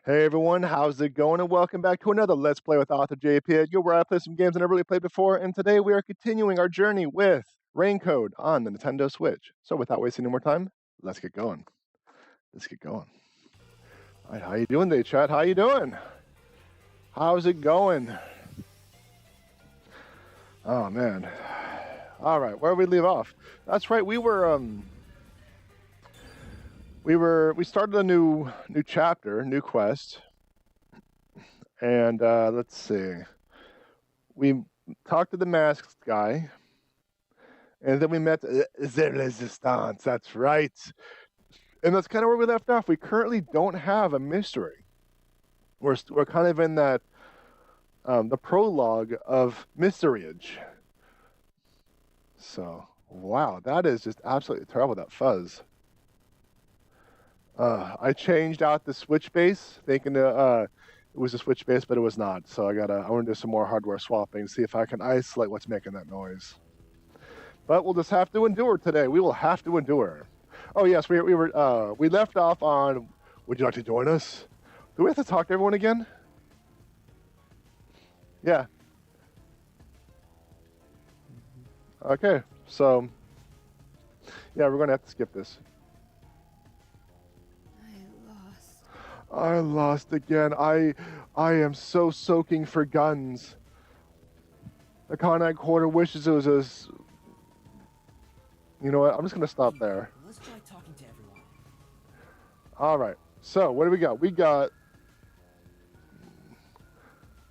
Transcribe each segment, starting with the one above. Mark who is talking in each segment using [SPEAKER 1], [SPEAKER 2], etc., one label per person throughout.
[SPEAKER 1] Hey everyone, how's it going? And welcome back to another Let's Play with author J.P.Edgar, where I play some games I never really played before, and today we are continuing our journey with RainCode on the Nintendo Switch. So without wasting any more time, let's get going. All right, how you doing today, chat? How you doing? How's it going? Oh man. All right, where did we leave off? That's right, we started a new chapter, new quest. And let's see. We talked to the masked guy, and then we met the Resistance. That's right. And that's kind of where we left off. We currently don't have a mystery. We're kind of in that the prologue of Mysteryage. So wow, that is just absolutely terrible. That fuzz. I changed out the switch base, thinking it was a switch base, but it was not. So I want to do some more hardware swapping, see if I can isolate what's making that noise. But we'll just have to endure today. We will have to endure. Oh yes, we left off on. Would you like to join us? Do we have to talk to everyone again? Yeah. Okay, so yeah, we're gonna have to skip this. I lost again. I am so soaking for guns. The Kanai Quarter wishes it was as. You know what? I'm just gonna stop there.
[SPEAKER 2] Let's try talking to everyone.
[SPEAKER 1] All right. So what do we got? We got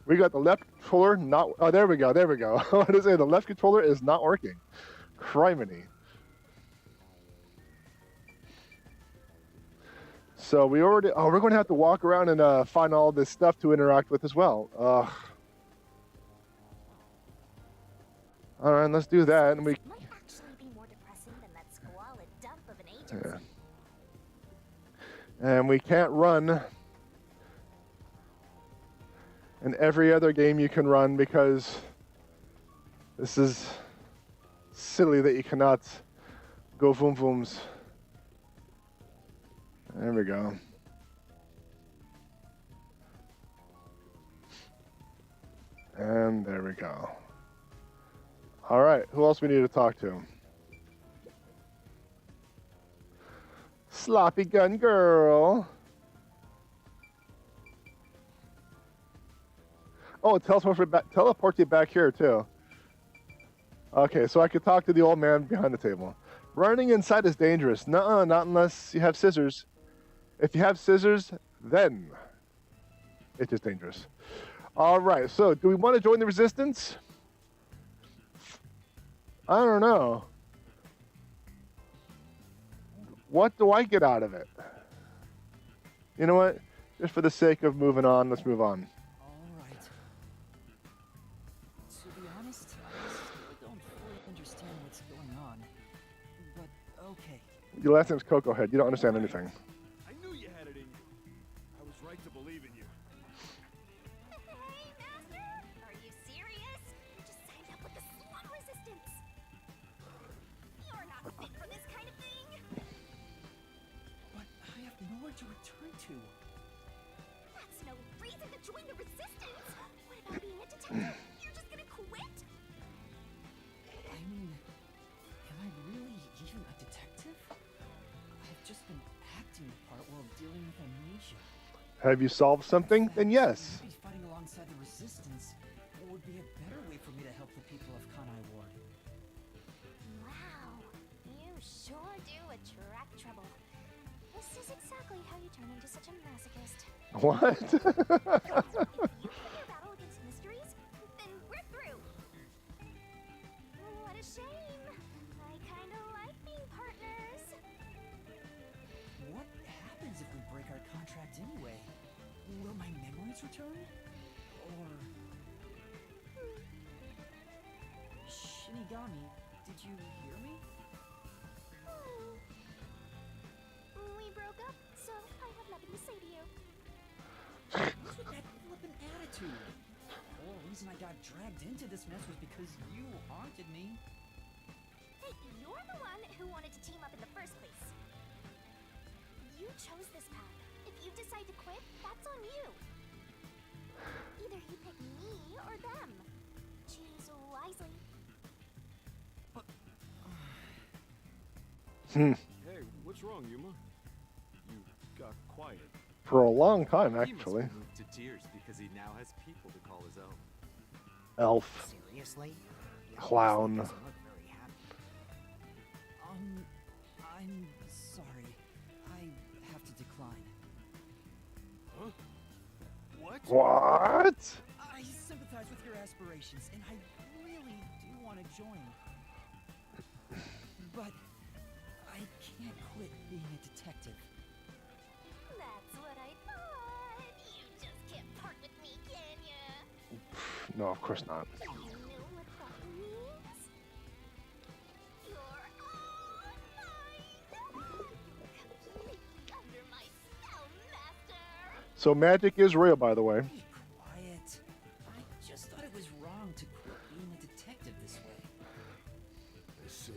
[SPEAKER 1] the left controller not. Oh, there we go. There we go. What is it? The left controller is not working. Criminy. So we already. Oh, we're going to have to walk around and find all this stuff to interact with as well. Ugh. All right, let's do that, and we.
[SPEAKER 3] Might actually be more depressing than that squalid dump of an agency.
[SPEAKER 1] Yeah. And we can't run. In every other game you can run because this is silly that you cannot go voom vooms. There we go. And there we go. All right, who else we need to talk to? Sloppy gun girl. Oh, it teleports you back here too. Okay, so I could talk to the old man behind the table. Running inside is dangerous. Nuh-uh, not unless you have scissors. If you have scissors, then it's just dangerous. All right, so do we want to join the resistance? I don't know. What do I get out of it? You know what? Just for the sake of moving on, let's move on.
[SPEAKER 2] Alright. To be honest, I still don't fully understand what's going on. But okay.
[SPEAKER 1] Your last name's Kokohead. You don't understand anything.
[SPEAKER 4] I knew you had it in you. I was right to believe in you.
[SPEAKER 3] Hey, Master! Are you serious? You just signed up with the slum resistance. You're not fit for this kind of thing.
[SPEAKER 2] But I have nowhere to return to.
[SPEAKER 3] That's no reason to join the resistance. What about being a detective? You're just gonna quit?
[SPEAKER 2] I mean, am I really even a detective? I've just been acting the part while dealing with amnesia.
[SPEAKER 1] Have you solved something? Then yes.
[SPEAKER 2] Maybe fighting alongside the resistance would be a better way for me to help the people of Kanai Ward.
[SPEAKER 3] Wow, you sure do attract trouble. This is exactly how you turn into such a masochist.
[SPEAKER 1] What?
[SPEAKER 3] If you win your battle against mysteries, then we're through. What a shame. I kinda like being partners.
[SPEAKER 2] What happens if we break our contract anyway? Will my memories return? Or... Shinigami, did you hear me?
[SPEAKER 3] We broke up, so I have nothing to say to you.
[SPEAKER 2] What's with that flippant attitude? The whole reason I got dragged into this mess was because you haunted me.
[SPEAKER 3] Hey, you're the one who wanted to team up in the first place. You chose this path. If you decide to quit, that's on you. Either you pick me or them. Choose wisely.
[SPEAKER 4] Hey, what's wrong, Yuma? You got quiet.
[SPEAKER 1] For a long time,
[SPEAKER 5] He must
[SPEAKER 1] actually.
[SPEAKER 5] be moved to tears because he now has people to call his own.
[SPEAKER 1] Elf.
[SPEAKER 2] Seriously? You
[SPEAKER 1] Clown.
[SPEAKER 2] obviously doesn't look very happy. I'm sorry. I have to decline.
[SPEAKER 4] Huh? What?
[SPEAKER 1] What?
[SPEAKER 2] I sympathize with your aspirations, and I really do want to join. But I can't quit being a detective.
[SPEAKER 3] That's what I thought. You just can't part with me, can ya?
[SPEAKER 1] No, of course not.
[SPEAKER 3] You know what that means? You're all mine! Completely under my spell, Master!
[SPEAKER 1] So magic is real, by the way.
[SPEAKER 2] Be quiet. I just thought it was wrong to quit being a detective this way.
[SPEAKER 4] I see.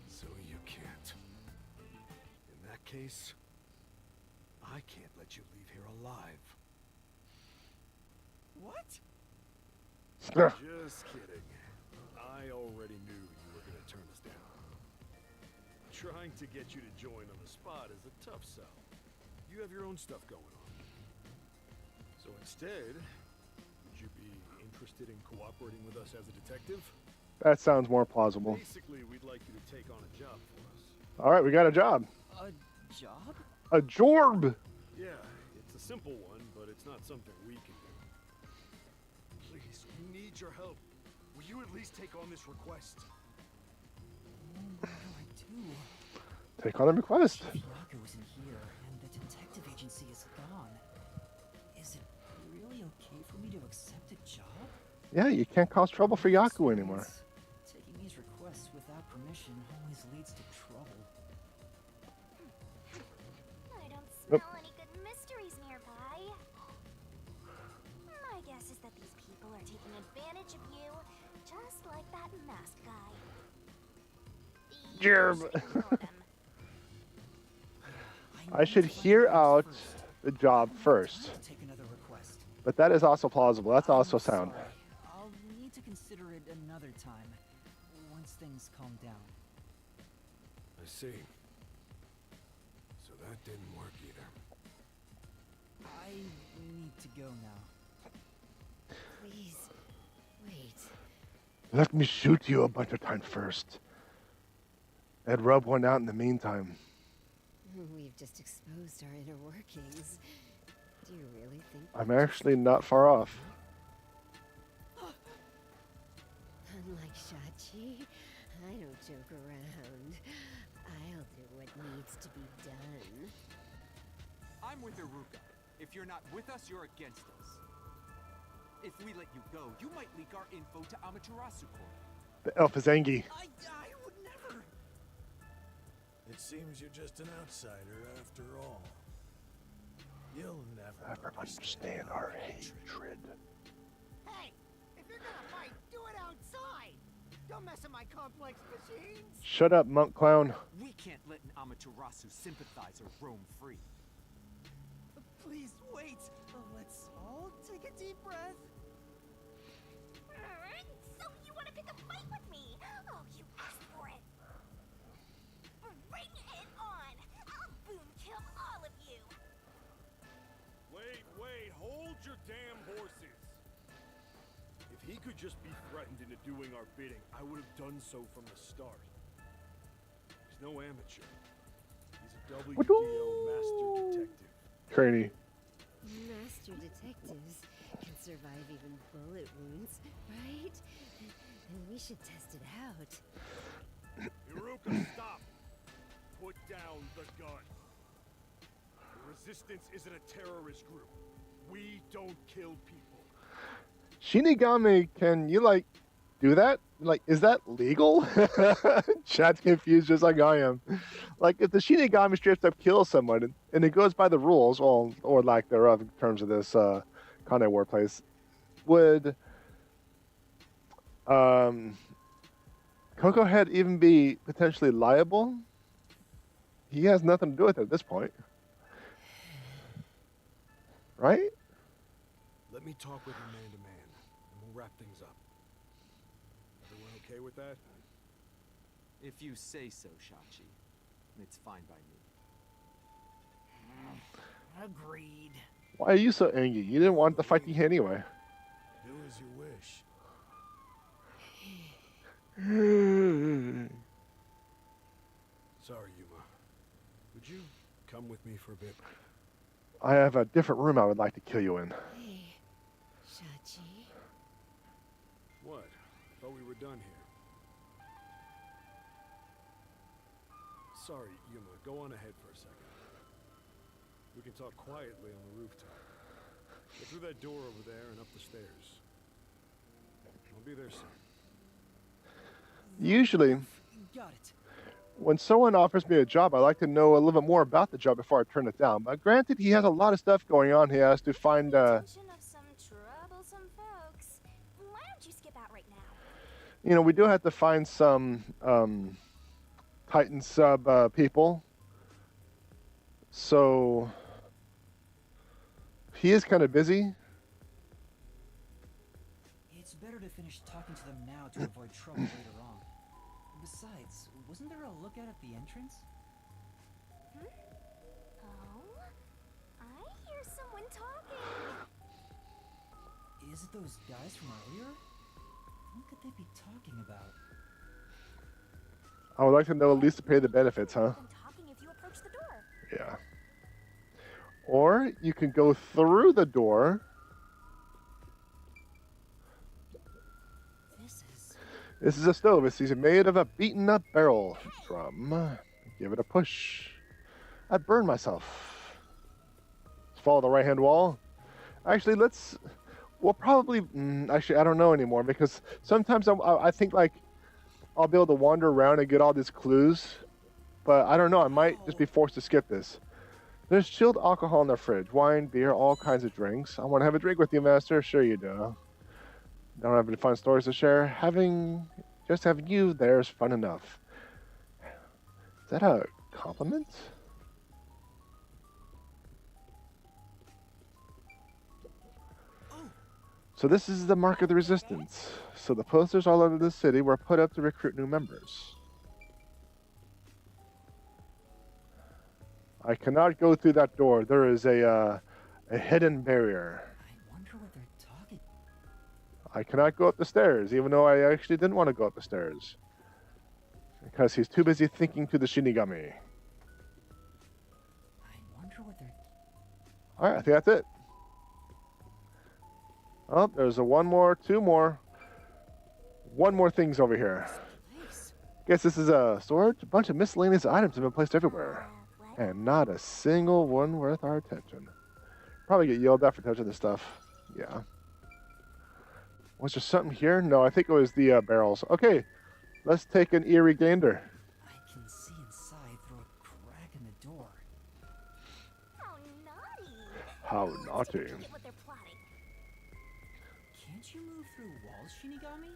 [SPEAKER 4] So you can't. In that case, I can't let you leave here alive.
[SPEAKER 2] What?
[SPEAKER 4] Just kidding. I already knew you were gonna turn us down. Trying to get you to join on the spot is a tough sell. You have your own stuff going on. So instead, would you be interested in cooperating with us as a detective?
[SPEAKER 1] That sounds more plausible.
[SPEAKER 4] Basically, we'd like you to take on a job for us.
[SPEAKER 1] All right, we got a job.
[SPEAKER 2] A job?
[SPEAKER 1] A jorb.
[SPEAKER 4] Yeah, it's a simple one, but it's not something we can do. Please, we need your help. Will you at least take on this request?
[SPEAKER 2] What do I do?
[SPEAKER 1] Take on a request.
[SPEAKER 2] If Yaka isn't here and the detective agency is gone, is it really okay for me to accept a job?
[SPEAKER 1] Yeah, you can't cause trouble for Yaku anymore.
[SPEAKER 2] Taking these requests without permission always leads to trouble.
[SPEAKER 3] I don't smell any good mysteries nearby. My guess is that these people are taking advantage of you, just like that masked guy. You
[SPEAKER 1] Gerb.
[SPEAKER 3] should ignore them.
[SPEAKER 1] I should hear out the job first.
[SPEAKER 2] Take another request.
[SPEAKER 1] But that is also plausible. That's also
[SPEAKER 2] I'm
[SPEAKER 1] sound.
[SPEAKER 2] sorry. I'll need to consider it another time, once things calm down.
[SPEAKER 4] I see. So that didn't work either.
[SPEAKER 2] I need to go now.
[SPEAKER 6] Please, wait.
[SPEAKER 1] Let me shoot you a bunch of times first. And rub one out in the meantime.
[SPEAKER 6] We've just exposed our inner workings. Do you really think
[SPEAKER 1] I'm actually not far off.
[SPEAKER 6] Unlike Shachi, I don't joke around. I'll do what needs to be done.
[SPEAKER 5] I'm with Iruka. If you're not with us, you're against us. If we let you go, you might leak our info to Amaterasu Corp.
[SPEAKER 1] The elf is angry.
[SPEAKER 2] I would never.
[SPEAKER 4] It seems you're just an outsider after all. You'll never
[SPEAKER 1] understand our hatred.
[SPEAKER 7] Hey, if you're gonna fight, do it outside. Don't mess with my complex machines.
[SPEAKER 1] Shut up, monk clown.
[SPEAKER 5] We can't let an Amaterasu sympathizer roam free.
[SPEAKER 2] Please wait. Let's all take a deep breath.
[SPEAKER 3] So you want to pick a fight with me? Oh, you asked for it. Bring it on. I'll boom kill all of you.
[SPEAKER 4] Wait, hold your damn horses. If he could just be threatened into doing our bidding, I would have done so from the start. He's no amateur. He's a WDO master detective.
[SPEAKER 1] Trainee.
[SPEAKER 6] Master detectives can survive even bullet wounds, right? And we should test it out.
[SPEAKER 4] Iruka, stop! Put down the gun. The Resistance isn't a terrorist group. We don't kill people.
[SPEAKER 1] Shinigami, can you, like, do that? Like, is that legal? Chat's confused just like I am. Like, if the Shinigami strips up kills someone, and it goes by the rules, well, or lack thereof in terms of this Kanai Ward place, would Kokohead even be potentially liable? He has nothing to do with it at this point. right?
[SPEAKER 4] Let me talk with him man to man, and we'll wrap things up. Everyone okay with that?
[SPEAKER 5] If you say so, Shachi. It's fine by me.
[SPEAKER 7] Agreed.
[SPEAKER 1] Why are you so angry? You didn't want the fighting anyway.
[SPEAKER 4] Do as you wish. Sorry, Yuma. Would you come with me for a bit?
[SPEAKER 1] I have a different room I would like to kill you in.
[SPEAKER 6] Hey, Shachi.
[SPEAKER 4] What? Thought we were done here. Sorry, Yuma. Go on ahead for a second. We can talk quietly on the rooftop. Go through that door over there and up the stairs. I'll be there soon.
[SPEAKER 1] Usually,
[SPEAKER 2] Got it.
[SPEAKER 1] when someone offers me a job, I like to know a little bit more about the job before I turn it down. But granted, he has a lot of stuff going on. He has to find,
[SPEAKER 3] Attention of some troublesome folks. Why don't you skip out right now?
[SPEAKER 1] you know, we do have to find some Titan sub people. So he is kind of busy.
[SPEAKER 2] It's better to finish talking to them now to avoid trouble later on. Besides, wasn't there a lookout at the entrance?
[SPEAKER 3] Oh, I hear someone talking.
[SPEAKER 2] Is it those guys from earlier? What could they be talking about?
[SPEAKER 1] I would like to know at least to pay the benefits, huh?
[SPEAKER 3] Them talking if you approach the door.
[SPEAKER 1] Yeah. Or you can go through the door. This is a stove. It's made of a beaten up barrel drum. Give it a push. I'd burn myself. Let's follow the right hand wall. Actually, we'll probably, actually, I don't know anymore because sometimes I think like I'll be able to wander around and get all these clues, but I don't know. I might just be forced to skip this. There's chilled alcohol in the fridge. Wine, beer, all kinds of drinks. I want to have a drink with you, master. Sure you do. Don't have any fun stories to share. Just having you there is fun enough. Is that a compliment? So this is the mark of the resistance. So the posters all over the city were put up to recruit new members. I cannot go through that door. There is a hidden barrier.
[SPEAKER 2] I wonder what they're talking.
[SPEAKER 1] I cannot go up the stairs, even though I actually didn't want to go up the stairs. Because he's too busy thinking to the Shinigami.
[SPEAKER 2] I wonder what they're.
[SPEAKER 1] Alright, I think that's it. Oh, there's two more. One more thing's over here. Guess this is a storage. A bunch of miscellaneous items have been placed everywhere.
[SPEAKER 3] What?
[SPEAKER 1] And not a single one worth our attention. Probably get yelled at for touching this stuff. Yeah. Was there something here? No, I think it was the barrels. Okay, let's take an eerie gander.
[SPEAKER 2] I can see inside through a crack in the door.
[SPEAKER 3] How naughty.
[SPEAKER 1] How
[SPEAKER 3] Let's
[SPEAKER 1] naughty.
[SPEAKER 3] take a look at what they're plotting.
[SPEAKER 2] Can't you move through walls, Shinigami?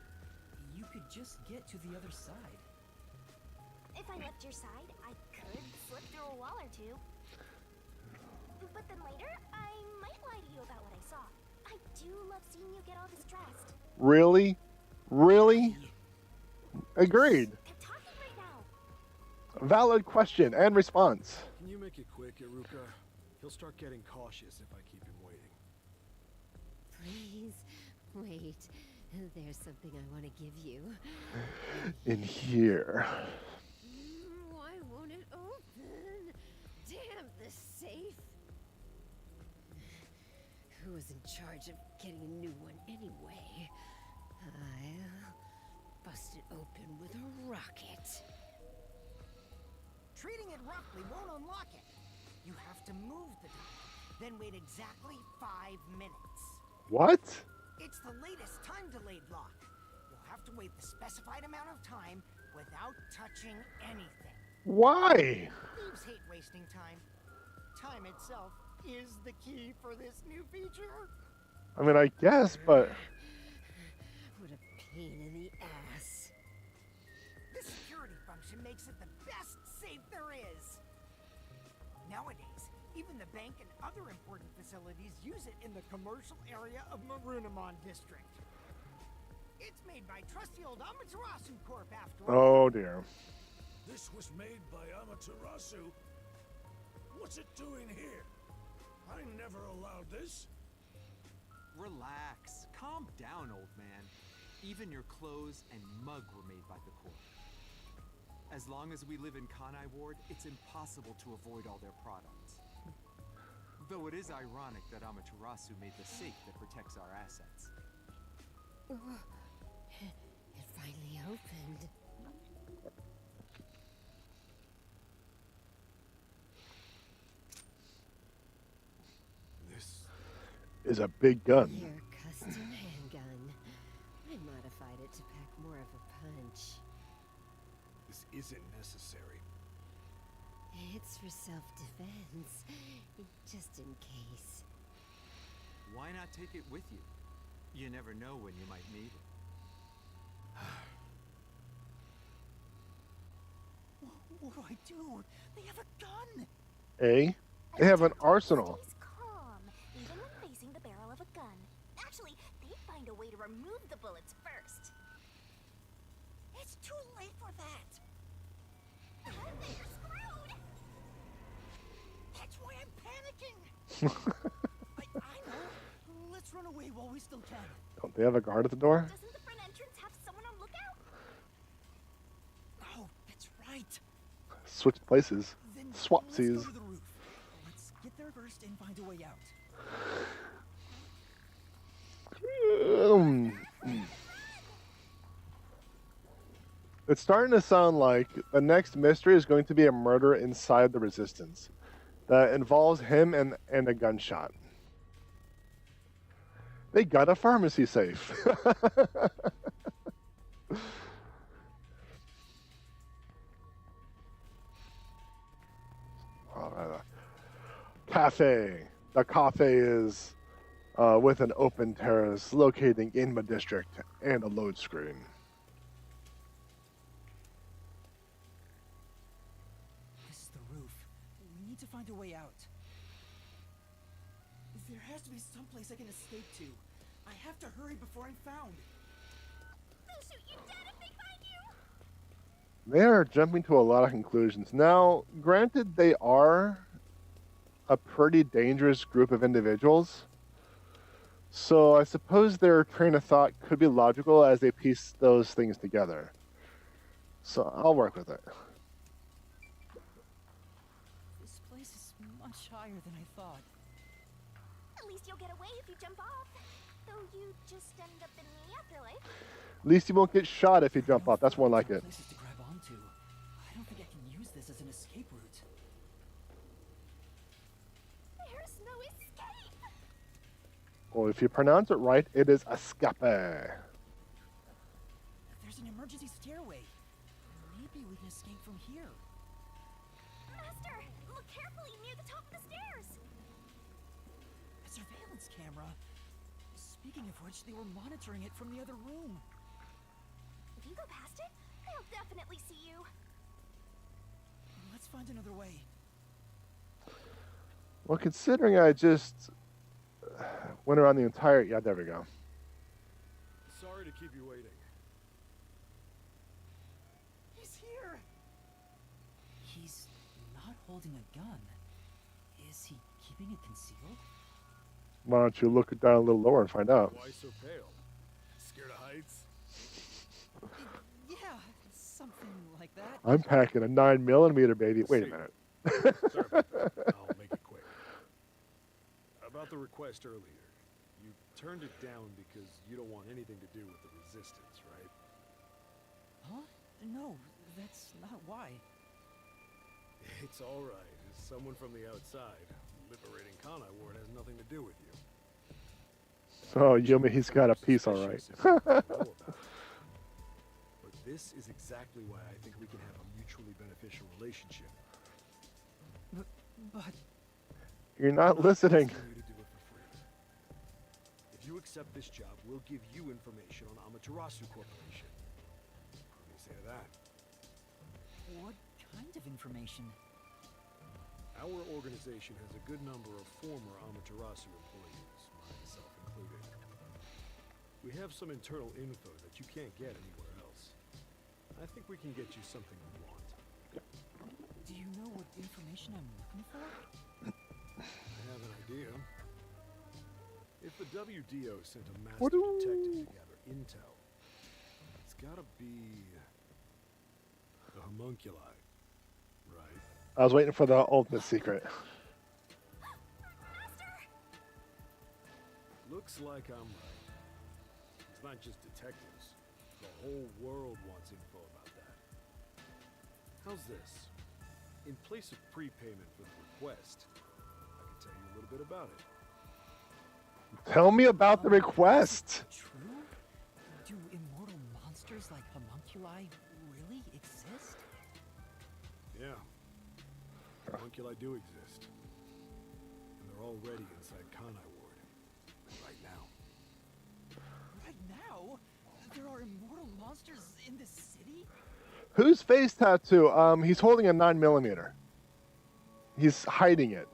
[SPEAKER 2] You could just get to the other side.
[SPEAKER 3] If I left your side, I could slip through a wall or two. But then later, I might lie to you about what I saw. I do love seeing you get all distressed.
[SPEAKER 1] Really? Really? Agreed.
[SPEAKER 3] I'm talking right now.
[SPEAKER 1] Valid question and response.
[SPEAKER 4] Can you make it quick, Iruka? He'll start getting cautious if I keep him waiting.
[SPEAKER 6] Please, wait. There's something I want to give you.
[SPEAKER 1] In here.
[SPEAKER 6] Why won't it open? Damn, the safe. Who was in charge of getting a new one anyway? I'll bust it open with a rocket.
[SPEAKER 7] Treating it roughly won't unlock it. You have to move the dial, then wait exactly 5 minutes.
[SPEAKER 1] What?
[SPEAKER 7] It's the latest time-delayed lock. You'll have to wait the specified amount of time without touching anything.
[SPEAKER 1] Why?
[SPEAKER 7] Thieves hate wasting time. Time itself is the key for this new feature.
[SPEAKER 1] I mean, I guess, but
[SPEAKER 6] What a pain in the ass.
[SPEAKER 7] This security function makes it the best safe there is. Nowadays, Even the bank and other important facilities use it in the commercial area of Marunimon District. It's made by trusty old Amaterasu Corp after all.
[SPEAKER 1] Oh dear.
[SPEAKER 4] This was made by Amaterasu? What's it doing here? I never allowed this.
[SPEAKER 5] Relax. Calm down, old man. Even your clothes and mug were made by the Corp. As long as we live in Kanai Ward, it's impossible to avoid all their products. Though it is ironic that Amaterasu made the safe that protects our assets.
[SPEAKER 6] It finally opened.
[SPEAKER 4] This
[SPEAKER 1] Is a big gun.
[SPEAKER 6] Your custom handgun. I modified it to pack more of a punch.
[SPEAKER 4] isn't necessary.
[SPEAKER 6] It's for self-defense, just in case.
[SPEAKER 5] Why not take it with you? You never know when you might need it.
[SPEAKER 2] What do I do? They have a gun!
[SPEAKER 1] They have an arsenal.
[SPEAKER 3] Stays calm, even when facing the barrel of a gun. Actually, they'd find a way to remove the bullets first.
[SPEAKER 2] It's too late for that!
[SPEAKER 3] Then you're screwed!
[SPEAKER 2] That's why I'm panicking! I know. Let's run away while we still can.
[SPEAKER 1] Don't they have a guard at the door?
[SPEAKER 3] Doesn't the front entrance have someone on lookout?
[SPEAKER 2] Oh, that's right.
[SPEAKER 1] Switch places.
[SPEAKER 2] Then let's
[SPEAKER 1] Swapsies.
[SPEAKER 2] go to the roof. Let's get there first and find a way out.
[SPEAKER 1] It's starting to sound like the next mystery is going to be a murder inside the Resistance that involves him and a gunshot. They got a pharmacy safe. Cafe. The cafe is with an open terrace located in my district and a load screen.
[SPEAKER 2] This is the roof. We need to find a way out. There has to be some place I can escape to. I have to hurry before I'm found.
[SPEAKER 3] They'll shoot you dead if they find you!
[SPEAKER 1] They are jumping to a lot of conclusions. Now, granted, they are a pretty dangerous group of individuals. So I suppose their train of thought could be logical as they piece those things together. So I'll work with it.
[SPEAKER 2] This place is much higher than I thought.
[SPEAKER 3] At least you'll get away if you jump off. Though you just end up in the afterlife.
[SPEAKER 1] At least you won't get shot if you jump off. That's more like it.
[SPEAKER 2] Places to grab onto. I don't think I can use this as an escape route.
[SPEAKER 3] There's no escape!
[SPEAKER 1] Well, if you pronounce it right, it is escape.
[SPEAKER 2] There's an emergency stairway. Maybe we can escape from here.
[SPEAKER 3] Master, look carefully near the top of the stairs!
[SPEAKER 2] A surveillance camera. Speaking of which, they were monitoring it from the other room.
[SPEAKER 3] If you go past it, they'll definitely see you.
[SPEAKER 2] Let's find another way.
[SPEAKER 1] Well, considering I just went around the entire... Yeah, there we go.
[SPEAKER 4] Sorry to keep you waiting.
[SPEAKER 2] He's here! He's not holding a gun. Is he keeping it concealed?
[SPEAKER 1] Why don't you look down a little lower and find out?
[SPEAKER 4] Why so pale? Scared of heights?
[SPEAKER 2] Yeah, something like that.
[SPEAKER 1] I'm packing a 9mm, baby. Wait a minute.
[SPEAKER 4] Sorry about that. I'll make it quick. About the request earlier. You turned it down because you don't want anything to do with the Resistance, right?
[SPEAKER 2] Huh? No, that's not why.
[SPEAKER 4] It's all right. As someone from the outside, liberating Kanai Ward has nothing to do with you.
[SPEAKER 1] Oh, Yuma, he's got a piece, all right.
[SPEAKER 4] But this is exactly why I think we can have a mutually beneficial relationship.
[SPEAKER 2] But
[SPEAKER 1] You're not listening.
[SPEAKER 4] Asking you to do it for free. If you accept this job, we'll give you information on Amaterasu Corporation. What do you say to that?
[SPEAKER 2] what kind of information?
[SPEAKER 4] Our organization has a good number of former Amaterasu employees, myself included. We have some internal info that you can't get anywhere else. I think we can get you something you want.
[SPEAKER 2] Do you know what information I'm looking for?
[SPEAKER 4] I have an idea. If the WDO sent a master detective to gather intel, it's gotta be the homunculi, right?
[SPEAKER 1] I was waiting for the ultimate secret.
[SPEAKER 4] Looks like I'm right. It's not just detectives. The whole world wants info about that. How's this? In place of prepayment for the request, I can tell you a little bit about it.
[SPEAKER 1] Tell me about the request.
[SPEAKER 2] True? Do immortal monsters like homunculi really exist?
[SPEAKER 4] Yeah. Homunculi do exist. And they're already inside Kanai Ward. Right now.
[SPEAKER 2] Right now? There are immortal monsters in this city?
[SPEAKER 1] Whose face tattoo? He's holding a 9mm. He's hiding it.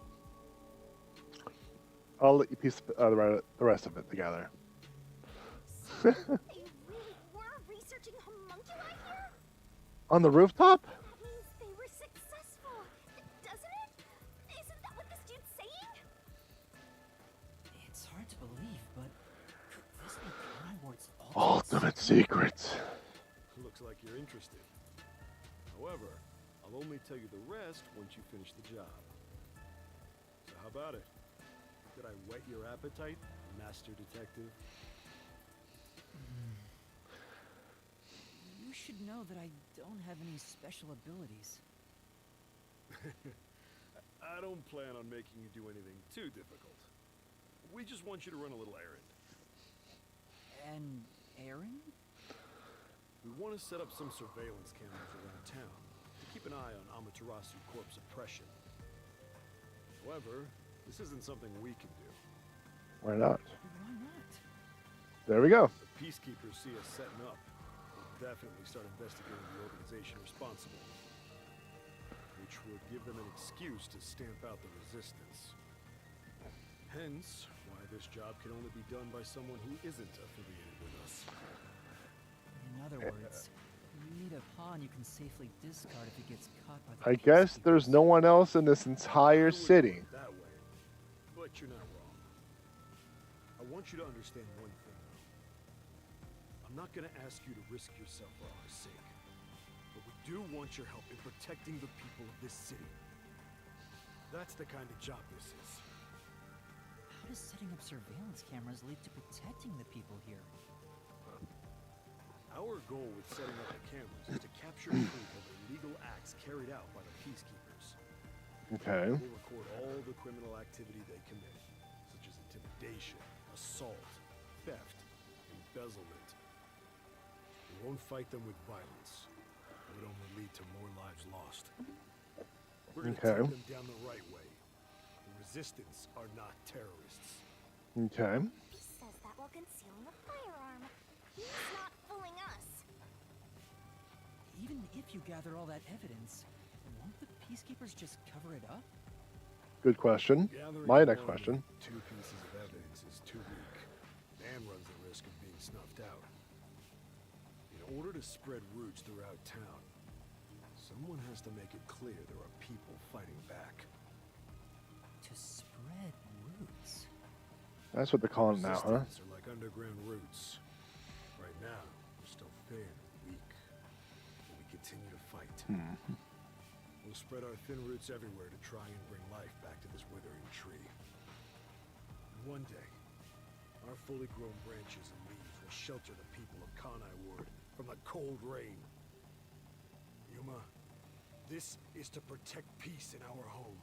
[SPEAKER 1] I'll let you piece the rest of it together.
[SPEAKER 3] So they really were researching homunculi here?
[SPEAKER 1] On the rooftop?
[SPEAKER 3] That means they were successful, doesn't it? Isn't that what this dude's saying?
[SPEAKER 2] It's hard to believe, but could this be Kanai Ward's
[SPEAKER 1] Ultimate secret.
[SPEAKER 4] Looks like you're interested. However, I'll only tell you the rest once you finish the job. So how about it? Did I whet your appetite, Master Detective?
[SPEAKER 2] You should know that I don't have any special abilities.
[SPEAKER 4] I don't plan on making you do anything too difficult. We just want you to run a little errand.
[SPEAKER 2] An errand?
[SPEAKER 4] We want to set up some surveillance cameras around town to keep an eye on Amaterasu Corp's oppression. However, this isn't something we can do.
[SPEAKER 1] Why not?
[SPEAKER 2] Why not?
[SPEAKER 1] There we go.
[SPEAKER 4] The peacekeepers see us setting up. We'll definitely start investigating the organization responsible, which would give them an excuse to stamp out the resistance. Hence, why this job can only be done by someone who isn't affiliated with us.
[SPEAKER 2] In other words, you need a pawn you can safely discard if it gets caught by the
[SPEAKER 1] I guess there's no one else in this entire
[SPEAKER 4] I wouldn't
[SPEAKER 1] city.
[SPEAKER 4] put it that way, but you're not wrong. I want you to understand one thing, though. I'm not going to ask you to risk yourself for our sake, but we do want your help in protecting the people of this city. That's the kind of job this is.
[SPEAKER 2] How does setting up surveillance cameras lead to protecting the people here?
[SPEAKER 4] Our goal with setting up the cameras is to capture proof of illegal acts carried out by the peacekeepers.
[SPEAKER 1] Okay.
[SPEAKER 4] We'll record all the criminal activity they commit, such as intimidation, assault, theft, embezzlement. We won't fight them with violence. It would only lead to more lives lost. We're going to
[SPEAKER 1] Okay.
[SPEAKER 4] take them down the right way. The resistance are not terrorists.
[SPEAKER 1] Okay.
[SPEAKER 3] He says that while concealing a firearm. He's not fooling us.
[SPEAKER 2] Even if you gather all that evidence, won't the peacekeepers just cover it up?
[SPEAKER 1] Good question.
[SPEAKER 4] Gathering
[SPEAKER 1] My next
[SPEAKER 4] along
[SPEAKER 1] question.
[SPEAKER 4] with 2 pieces of evidence is too weak, and runs the risk of being snuffed out. In order to spread roots throughout town, someone has to make it clear there are people fighting back.
[SPEAKER 2] To spread roots.
[SPEAKER 1] That's what they're calling it now, huh?
[SPEAKER 4] Resistance are like underground roots. Right now, we're still thin and weak, but we continue to fight. We'll spread our thin roots everywhere to try and bring life back to this withering tree. And one day, our fully grown branches and leaves will shelter the people of Kanai Ward from the cold rain. Yuma, this is to protect peace in our home.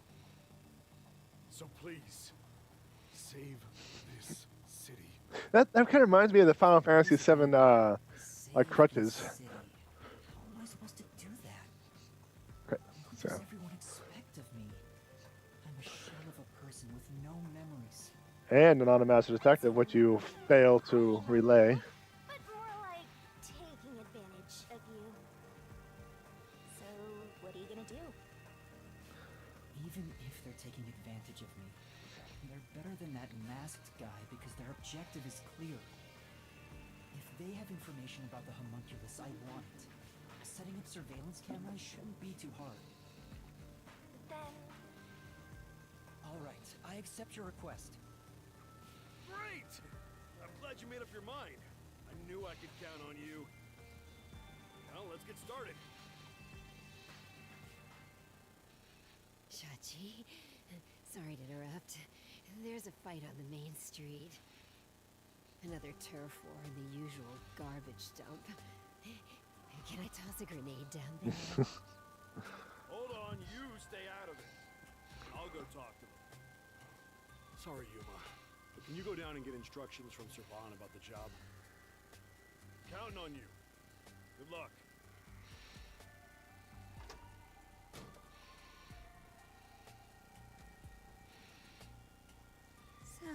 [SPEAKER 4] So please, save this city.
[SPEAKER 1] That kind of reminds me of the Final Fantasy VII
[SPEAKER 2] Save
[SPEAKER 1] crutches.
[SPEAKER 2] the city. How am I supposed to do that?
[SPEAKER 1] Okay,
[SPEAKER 2] What
[SPEAKER 1] so
[SPEAKER 2] does everyone expect of me? I'm a shell of a person with no memories.
[SPEAKER 1] and an Master Detective, which you fail to relay.
[SPEAKER 3] But more like taking advantage of you. So, what are you gonna do?
[SPEAKER 2] Even if that masked guy because their objective is clear. If they have information about the homunculus, I want it. Setting up surveillance cameras shouldn't be too hard.
[SPEAKER 3] Then...
[SPEAKER 2] Alright, I accept your request.
[SPEAKER 4] Great! I'm glad you made up your mind. I knew I could count on you. Well, let's get started.
[SPEAKER 6] Shachi, sorry to interrupt. There's a fight on the main street. Another turf war in the usual garbage dump. Can I toss a grenade down there?
[SPEAKER 4] Hold on, you stay out of it. I'll go talk to them. Sorry, Yuma, but can you go down and get instructions from Servan about the job? Counting on you. Good luck.
[SPEAKER 6] So,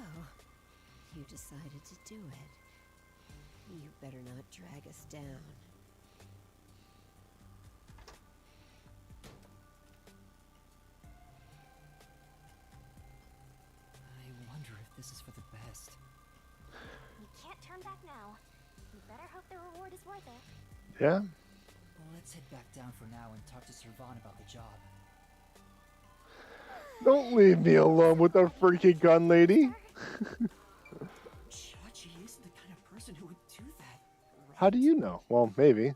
[SPEAKER 6] you decided to do it. You better not drag us down.
[SPEAKER 2] I wonder if this is for the best.
[SPEAKER 3] You can't turn back now. You better hope the reward is worth it.
[SPEAKER 1] Yeah.
[SPEAKER 2] Let's head back down for now and talk to Servan about the job.
[SPEAKER 1] Don't leave me alone with the freaking gun lady.
[SPEAKER 2] Shachi isn't the kind of person who would do that. Right?
[SPEAKER 1] How do you know? Well, maybe.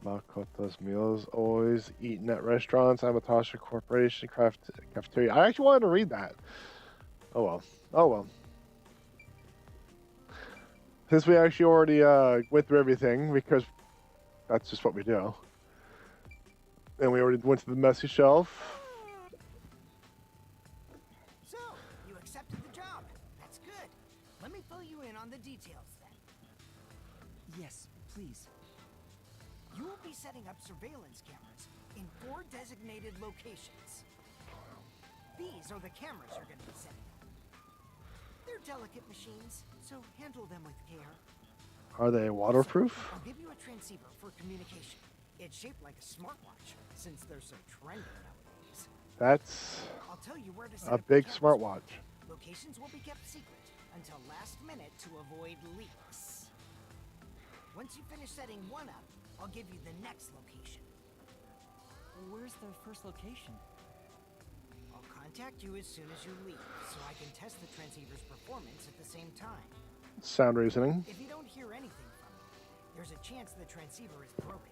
[SPEAKER 1] Makoto's meals always eaten at restaurants. Amatasha Corporation cafeteria. I actually wanted to read that. Oh well. Oh well. Since we actually already went through everything, because that's just what we do. And we already went to the messy shelf.
[SPEAKER 7] So, you accepted the job. That's good. Let me fill you in on the details then.
[SPEAKER 2] Yes, please.
[SPEAKER 7] You will be setting up surveillance cameras in 4 designated locations. These are the cameras you're going to be setting up. They're delicate machines, so handle them with care.
[SPEAKER 1] Are they waterproof?
[SPEAKER 7] I'll give you a transceiver for communication. It's shaped like a smartwatch, since they're so trendy nowadays.
[SPEAKER 1] That's
[SPEAKER 7] I'll tell you where to set
[SPEAKER 1] a
[SPEAKER 7] up the
[SPEAKER 1] big
[SPEAKER 7] cameras.
[SPEAKER 1] smartwatch.
[SPEAKER 7] Locations will be kept secret until last minute to avoid leaks. Once you finish setting one up, I'll give you the next location.
[SPEAKER 2] Where's the first location?
[SPEAKER 7] I'll contact you as soon as you leave, so I can test the transceiver's performance at the same time.
[SPEAKER 1] Sound reasoning.
[SPEAKER 7] If you don't hear anything from me, there's a chance the transceiver is broken.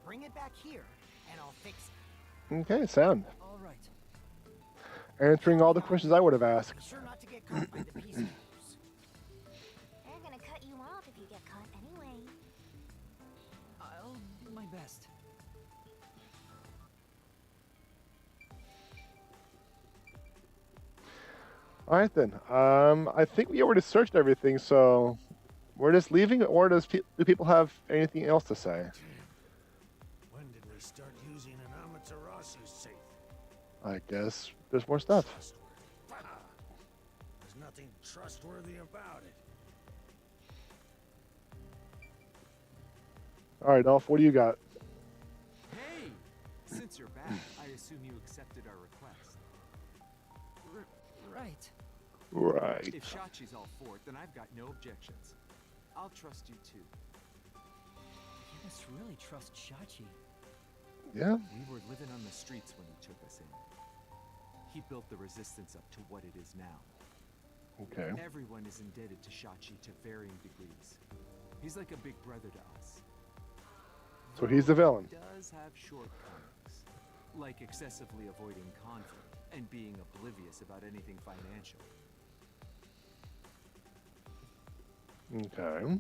[SPEAKER 7] Bring it back here, and I'll fix it.
[SPEAKER 1] Okay, sound.
[SPEAKER 2] All right.
[SPEAKER 1] Answering all the questions I would have asked.
[SPEAKER 7] Be sure not to get caught by the peacekeepers.
[SPEAKER 3] They're gonna cut you off if you get caught anyway.
[SPEAKER 2] I'll do my best.
[SPEAKER 1] All right then. I think we already searched everything, so we're just leaving. Or do people have anything else to say?
[SPEAKER 4] When did we start using an Amaterasu safe?
[SPEAKER 1] I guess there's more stuff.
[SPEAKER 4] Trustworthy. Bah! There's nothing trustworthy about it.
[SPEAKER 1] All right, Dolph, what do you got?
[SPEAKER 5] Hey! Since you're back, I assume you accepted our request.
[SPEAKER 2] Right.
[SPEAKER 1] Right.
[SPEAKER 5] If Shachi's all for it, then I've got no objections. I'll trust you too.
[SPEAKER 2] You must really trust Shachi.
[SPEAKER 1] Yeah.
[SPEAKER 5] We were living on the streets when he took us in. He built the resistance up to what it is now.
[SPEAKER 1] Okay.
[SPEAKER 5] Everyone is indebted to Shachi to varying degrees. He's like a big brother to us.
[SPEAKER 1] So he's the villain.
[SPEAKER 5] He does have shortcomings, like excessively avoiding conflict and being oblivious about anything financial.
[SPEAKER 1] Okay.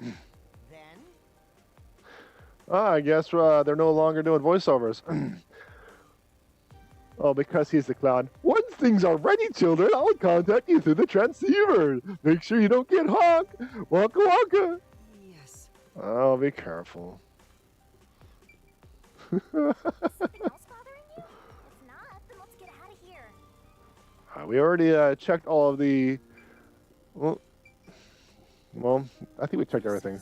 [SPEAKER 7] Then,
[SPEAKER 1] I guess they're no longer doing voiceovers. Oh, because he's the clown. Once things are ready, children, I'll contact you through the transceiver. Make sure you don't get honked. Wonka wonka.
[SPEAKER 2] Yes.
[SPEAKER 1] Oh, be careful.
[SPEAKER 3] Something else bothering you? If not, then let's get out of here.
[SPEAKER 1] We already checked all of the... Well, I think we checked everything.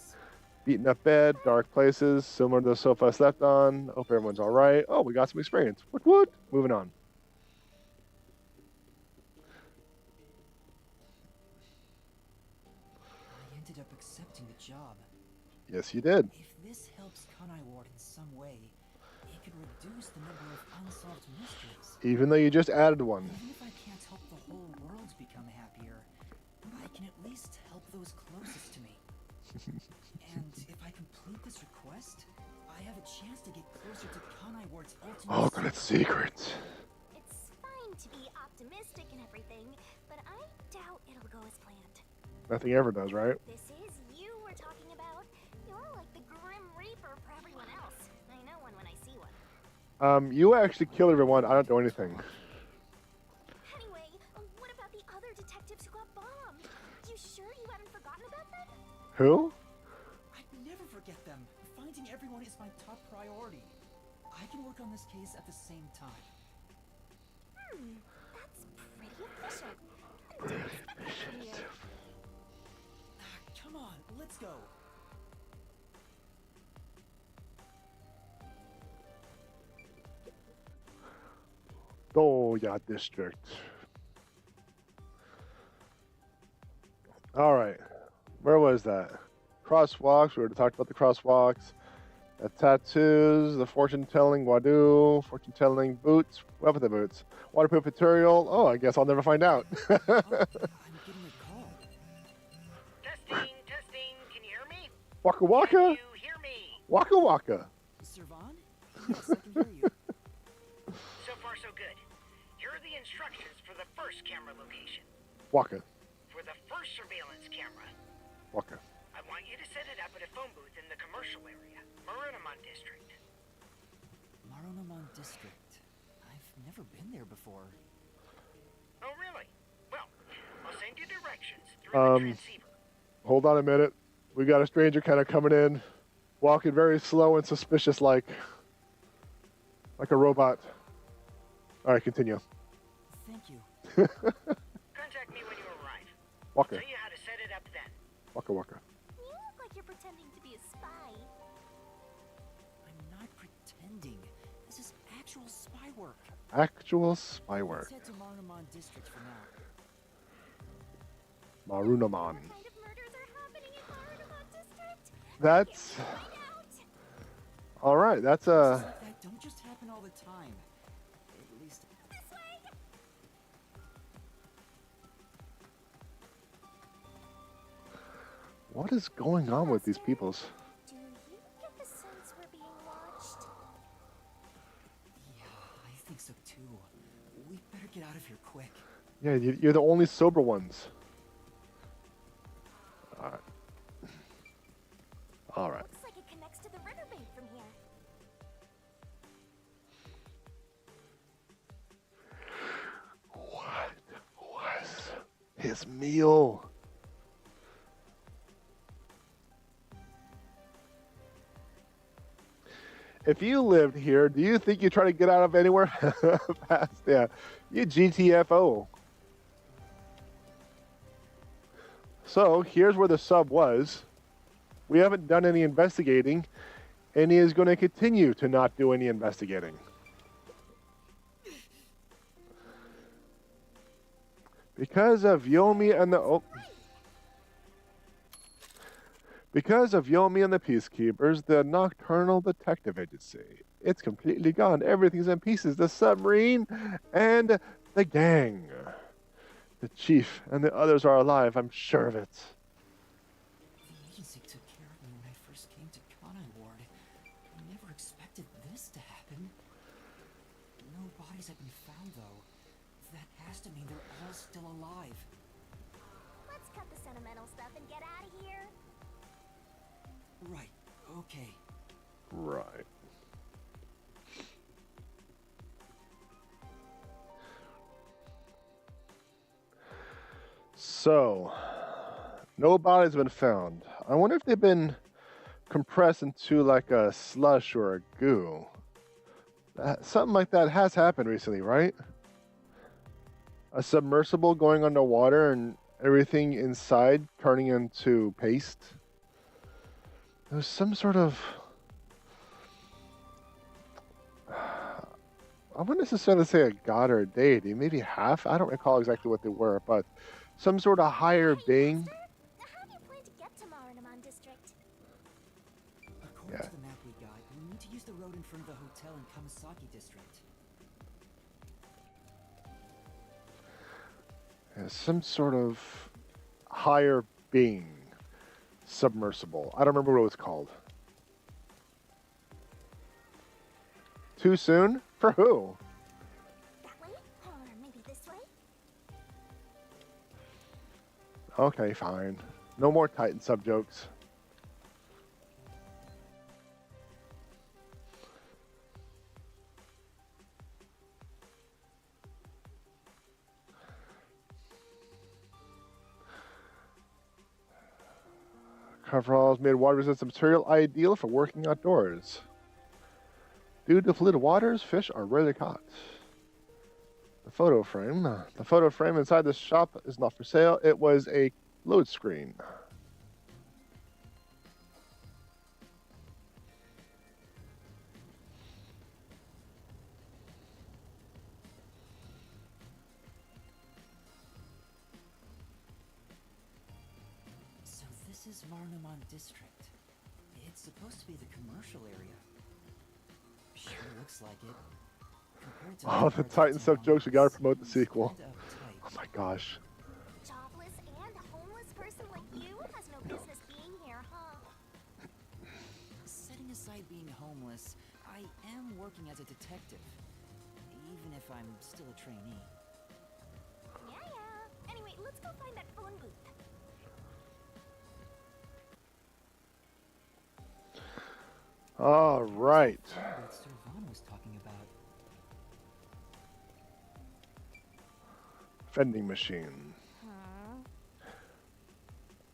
[SPEAKER 1] Beaten up bed, dark places, similar to the sofa I slept on. Hope everyone's all right. Oh, we got some experience. What? Moving on.
[SPEAKER 2] I ended up accepting the job.
[SPEAKER 1] Yes, you did.
[SPEAKER 2] If this helps Kanai Ward in some way, it could reduce the number of unsolved mysteries.
[SPEAKER 1] Even though you just added one.
[SPEAKER 2] Even if I can't help the whole world become happier, I can at least help those closest to me. And if I complete this request, I have a chance to get closer to Kanai Ward's ultimate.
[SPEAKER 1] Oh, God, it's secrets.
[SPEAKER 3] It's fine to be optimistic and everything, but I doubt it'll go as planned.
[SPEAKER 1] Nothing ever does, right?
[SPEAKER 3] This is you we're talking about. You're like the Grim Reaper for everyone else. I know one when I see one.
[SPEAKER 1] You actually killed everyone. I don't do anything.
[SPEAKER 3] Anyway, what about the other detectives who got bombed? You sure you haven't forgotten about them?
[SPEAKER 1] Who?
[SPEAKER 2] I'd never forget them. Finding everyone is my top priority. I can work on this case at the same time.
[SPEAKER 3] That's pretty efficient. I didn't expect that from you.
[SPEAKER 2] Come on, let's go.
[SPEAKER 1] Doya District. All right. Where was that? Crosswalks. We already talked about the crosswalks. The tattoos, the fortune-telling Wadu, fortune-telling boots. What about the boots? Waterproof material. Oh, I guess I'll never find out.
[SPEAKER 2] I'm getting a call.
[SPEAKER 8] Testing, testing. Can you hear me?
[SPEAKER 1] Waka waka.
[SPEAKER 8] Can you hear me?
[SPEAKER 1] Waka waka.
[SPEAKER 2] Servan? Yes, I can hear you.
[SPEAKER 8] So far, so good. Here are the instructions for the first camera location.
[SPEAKER 1] Waka.
[SPEAKER 8] For the first surveillance camera,
[SPEAKER 1] Waka.
[SPEAKER 8] I want you to set it up at a phone booth in the commercial area, Marunamon District.
[SPEAKER 2] Marunamon District. I've never been there before.
[SPEAKER 8] Oh, really? Well, I'll send you directions through the transceiver.
[SPEAKER 1] Hold on a minute. We got a stranger kind of coming in, walking very slow and suspicious like a robot. All right, continue.
[SPEAKER 2] Thank you.
[SPEAKER 8] Contact me when you arrive.
[SPEAKER 1] Waka.
[SPEAKER 8] Tell you how to set it up then.
[SPEAKER 1] Waka waka.
[SPEAKER 3] You look like you're pretending to be a spy.
[SPEAKER 2] I'm not pretending. This is actual spy work.
[SPEAKER 1] Actual spy work.
[SPEAKER 2] Let's head to Marunamon District for now.
[SPEAKER 1] Marunamon.
[SPEAKER 3] What kind of murders are happening in Marunamon District?
[SPEAKER 1] That's
[SPEAKER 3] Find out.
[SPEAKER 1] all right. That's
[SPEAKER 2] Things like that don't just happen all the time. At least
[SPEAKER 3] This way.
[SPEAKER 1] what is going on with these peoples?
[SPEAKER 3] Do you get the sense we're being watched?
[SPEAKER 2] yeah, I think so too. We better get out of here quick.
[SPEAKER 1] Yeah, you're the only sober ones. All right. All right.
[SPEAKER 3] Looks like it connects to the riverbank from here.
[SPEAKER 1] What was his meal? If you lived here, do you think you'd try to get out of anywhere fast? Yeah, you GTFO. So here's where the sub was. We haven't done any investigating, and he is going to continue to not do any investigating. Because of Yomi and the Because of Yomi and the Peacekeepers, the Nocturnal Detective Agency. It's completely gone. Everything's in pieces. The submarine and the gang. The chief and the others are alive. I'm sure of it.
[SPEAKER 2] The agency took care of me when I first came to Kanai Ward. I never expected this to happen. No bodies have been found, though. That has to mean they're all still alive.
[SPEAKER 3] Let's cut the sentimental stuff and get out of here.
[SPEAKER 2] Right, okay.
[SPEAKER 1] Right. So, no body's been found. I wonder if they've been compressed into like a slush or a goo. Something like that has happened recently, right? A submersible going underwater and everything inside turning into paste. There was some sort of... I wouldn't necessarily say a god or a deity, maybe half. I don't recall exactly what they were, but some sort of higher being.
[SPEAKER 3] Master, how do you plan to get to Marunamon District?
[SPEAKER 2] According to the map we got, we need to use the road in front of the hotel in Kamasaki District.
[SPEAKER 1] Yeah, some sort of higher being. Submersible. I don't remember what it was called. Too soon? For who?
[SPEAKER 3] That way? Or maybe this way?
[SPEAKER 1] Okay, fine. No more Titan sub-jokes. Coveralls made water-resistant material ideal for working outdoors. Due to polluted waters, fish are rarely caught. The photo frame. The photo frame inside this shop is not for sale. It was a load screen.
[SPEAKER 2] So this is Marunamon District. It's supposed to be the commercial area. Sure looks like it. Compared to
[SPEAKER 1] Oh,
[SPEAKER 2] other
[SPEAKER 1] the
[SPEAKER 2] parts of
[SPEAKER 1] Titan
[SPEAKER 2] town,
[SPEAKER 1] sub-jokes, we gotta
[SPEAKER 2] this
[SPEAKER 1] promote the
[SPEAKER 2] seems
[SPEAKER 1] sequel.
[SPEAKER 2] kinda uptight.
[SPEAKER 1] Oh my gosh.
[SPEAKER 3] Jobless and homeless person like you has no business being here, huh?
[SPEAKER 2] Setting aside being homeless, I am working as a detective. Even if I'm still a trainee.
[SPEAKER 3] Yeah. Anyway, let's go find that phone booth.
[SPEAKER 1] All right.
[SPEAKER 2] That Sir Vaughn was talking about.
[SPEAKER 1] Vending machine.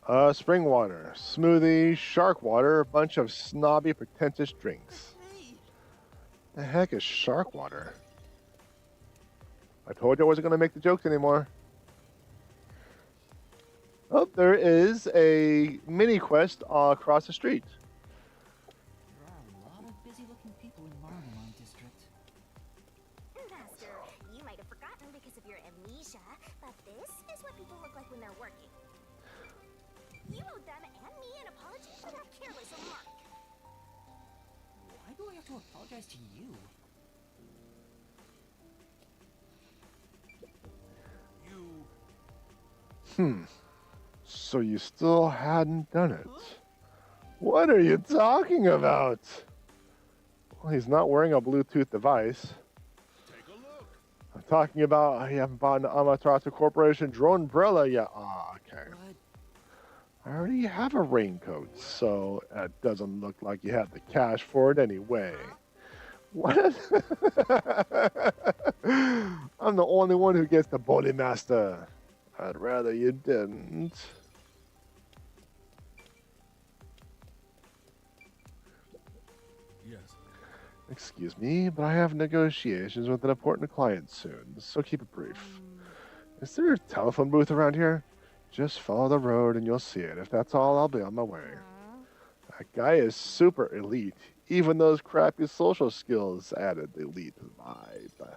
[SPEAKER 3] Huh?
[SPEAKER 1] Spring water, smoothie, shark water, a bunch of snobby, pretentious drinks. The heck is shark water? I told you I wasn't going to make the jokes anymore. Oh, there is a mini quest across the street.
[SPEAKER 2] There are a lot of busy-looking people in Marunamon District.
[SPEAKER 3] Master, you might have forgotten because of your amnesia, but this is what people look like when they're working. You owe them and me an apology for that careless remark.
[SPEAKER 2] Why do I have to apologize to you?
[SPEAKER 1] So you still hadn't done it. What are you talking about? Well, he's not wearing a Bluetooth device.
[SPEAKER 4] Take a look.
[SPEAKER 1] I'm talking about you haven't bought an Amaterasu Corporation drone umbrella yet. Ah, okay.
[SPEAKER 2] But
[SPEAKER 1] I already have a raincoat, so it doesn't look like you have the cash for it anyway. What? I'm the only one who gets the bode master. I'd rather you didn't.
[SPEAKER 4] Yes.
[SPEAKER 1] Excuse me, but I have negotiations with an important client soon, so keep it brief. Is there a telephone booth around here? Just follow the road and you'll see it. If that's all, I'll be on my way. That guy is super elite. Even those crappy social skills added elite vibe.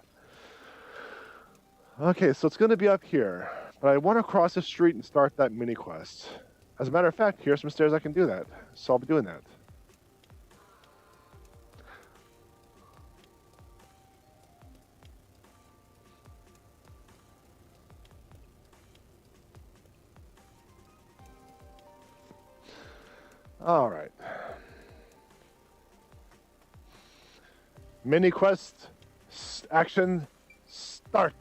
[SPEAKER 1] Okay, so it's going to be up here, but I want to cross the street and start that mini quest. As a matter of fact, here's some stairs I can do that, so I'll be doing that. All right. Mini quest action start.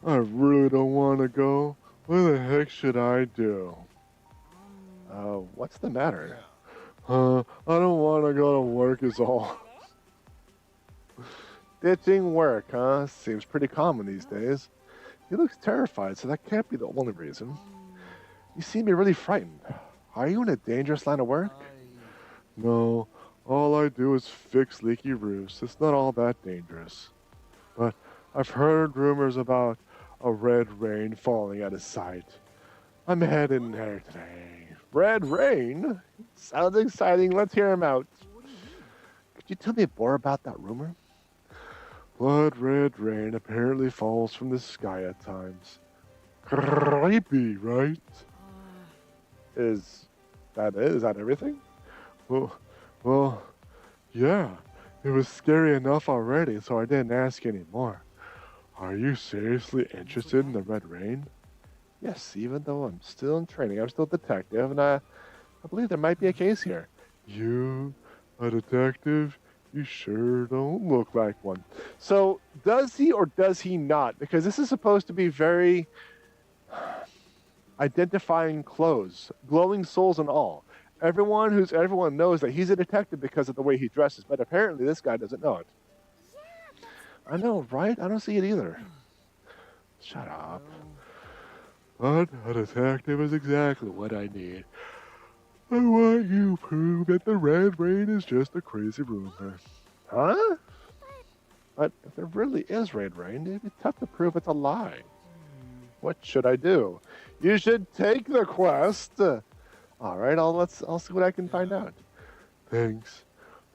[SPEAKER 1] I really don't want to go. What the heck should I do? What's the matter? I don't want to go to work is all. Ditching work, huh? Seems pretty common these days. He looks terrified, so that can't be the only reason. You seem to be really frightened. Are you in a dangerous line of work? No, all I do is fix leaky roofs. It's not all that dangerous. But I've heard rumors about a red rain falling out of sight. I'm heading there today. Red Rain? Sounds exciting. Let's hear him out.
[SPEAKER 2] What do you mean?
[SPEAKER 1] Could you tell me more about that rumor? Blood red rain apparently falls from the sky at times. Creepy, right? Is that it? Is that everything? Well, yeah. It was scary enough already, so I didn't ask any more. Are you seriously interested in the red rain? Yes, even though I'm still in training, I'm still a detective, and I believe there might be a case here. You, a detective? You sure don't look like one. So, does he or does he not? Because this is supposed to be very identifying clothes, glowing souls and all. Everyone knows that he's a detective because of the way he dresses, but apparently this guy doesn't know it. I know, right? I don't see it either. Shut up. But a detective is exactly what I need. I want you to prove that the red rain is just a crazy rumor. Huh? But if there really is red rain, it'd be tough to prove it's a lie. What should I do? You should take the quest. All right, I'll see what I can find out. Thanks.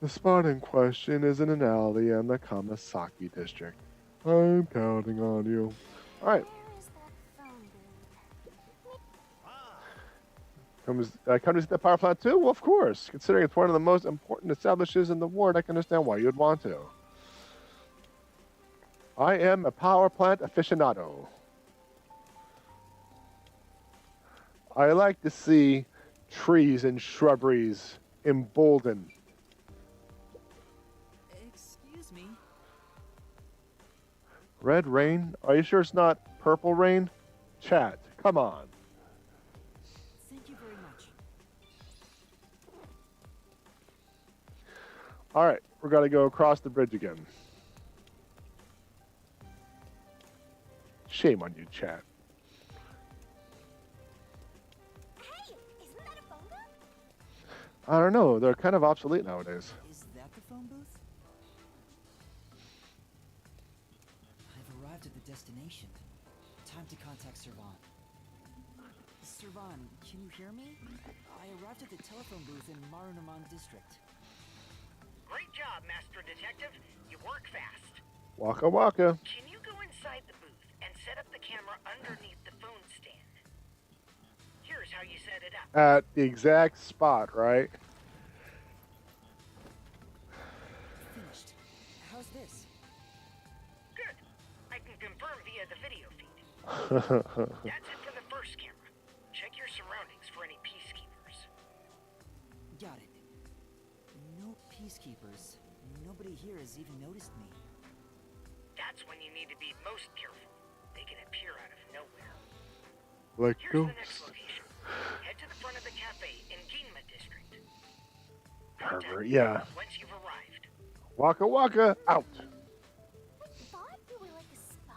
[SPEAKER 1] The spot in question is in an alley in the Kamasaki district. I'm counting on you. All right.
[SPEAKER 3] Where is that phone booth?
[SPEAKER 1] Come to see the power plant too? Well, of course. Considering it's one of the most important establishments in the ward, I can understand why you'd want to. I am a power plant aficionado. I like to see trees and shrubberies emboldened.
[SPEAKER 2] Excuse me.
[SPEAKER 1] Red rain? Are you sure it's not purple rain? Chat, come on.
[SPEAKER 2] Thank you very much.
[SPEAKER 1] All right, we're going to go across the bridge again. Shame on you, chat.
[SPEAKER 3] Hey, isn't that a phone booth?
[SPEAKER 1] I don't know. They're kind of obsolete nowadays.
[SPEAKER 2] Is that the phone booth? I've arrived at the destination. Time to contact Servan. Servan, can you hear me? I arrived at the telephone booth in Marunaman district.
[SPEAKER 8] Great job, Master Detective. You work fast.
[SPEAKER 1] Waka waka.
[SPEAKER 8] Can you go inside the booth and set up the camera underneath the phone stand? Here's how you set it up.
[SPEAKER 1] At the exact spot, right?
[SPEAKER 2] Finished. How's this?
[SPEAKER 8] Good. I can confirm via the video feed. That's it for the first camera. Check your surroundings for any peacekeepers.
[SPEAKER 2] Got it. No peacekeepers. Nobody here has even noticed me.
[SPEAKER 8] That's when you need to be most careful. They can appear out of nowhere.
[SPEAKER 1] Like
[SPEAKER 8] Here's the next
[SPEAKER 1] ghosts.
[SPEAKER 8] location. Head to the front of the cafe in Ginma district.
[SPEAKER 1] Pervert, yeah.
[SPEAKER 8] Once you've arrived.
[SPEAKER 1] Waka waka, out.
[SPEAKER 3] I thought you were like a spy,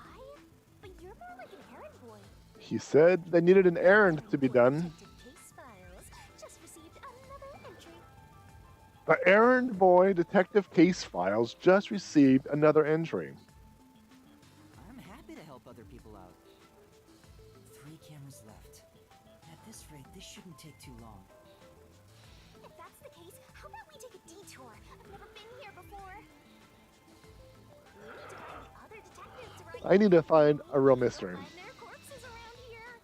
[SPEAKER 3] but you're more like an errand boy.
[SPEAKER 1] He said they needed an errand to be done.
[SPEAKER 3] Detective Case Files just received another entry.
[SPEAKER 1] The errand boy detective case files just received another entry.
[SPEAKER 2] I'm happy to help other people out. 3 cameras left. At this rate, this shouldn't take too long.
[SPEAKER 3] If that's the case, how about we take a detour? I've never been here before. We need to find the other detectives, right?
[SPEAKER 1] I need to find a real mystery.
[SPEAKER 3] Find their corpses around here.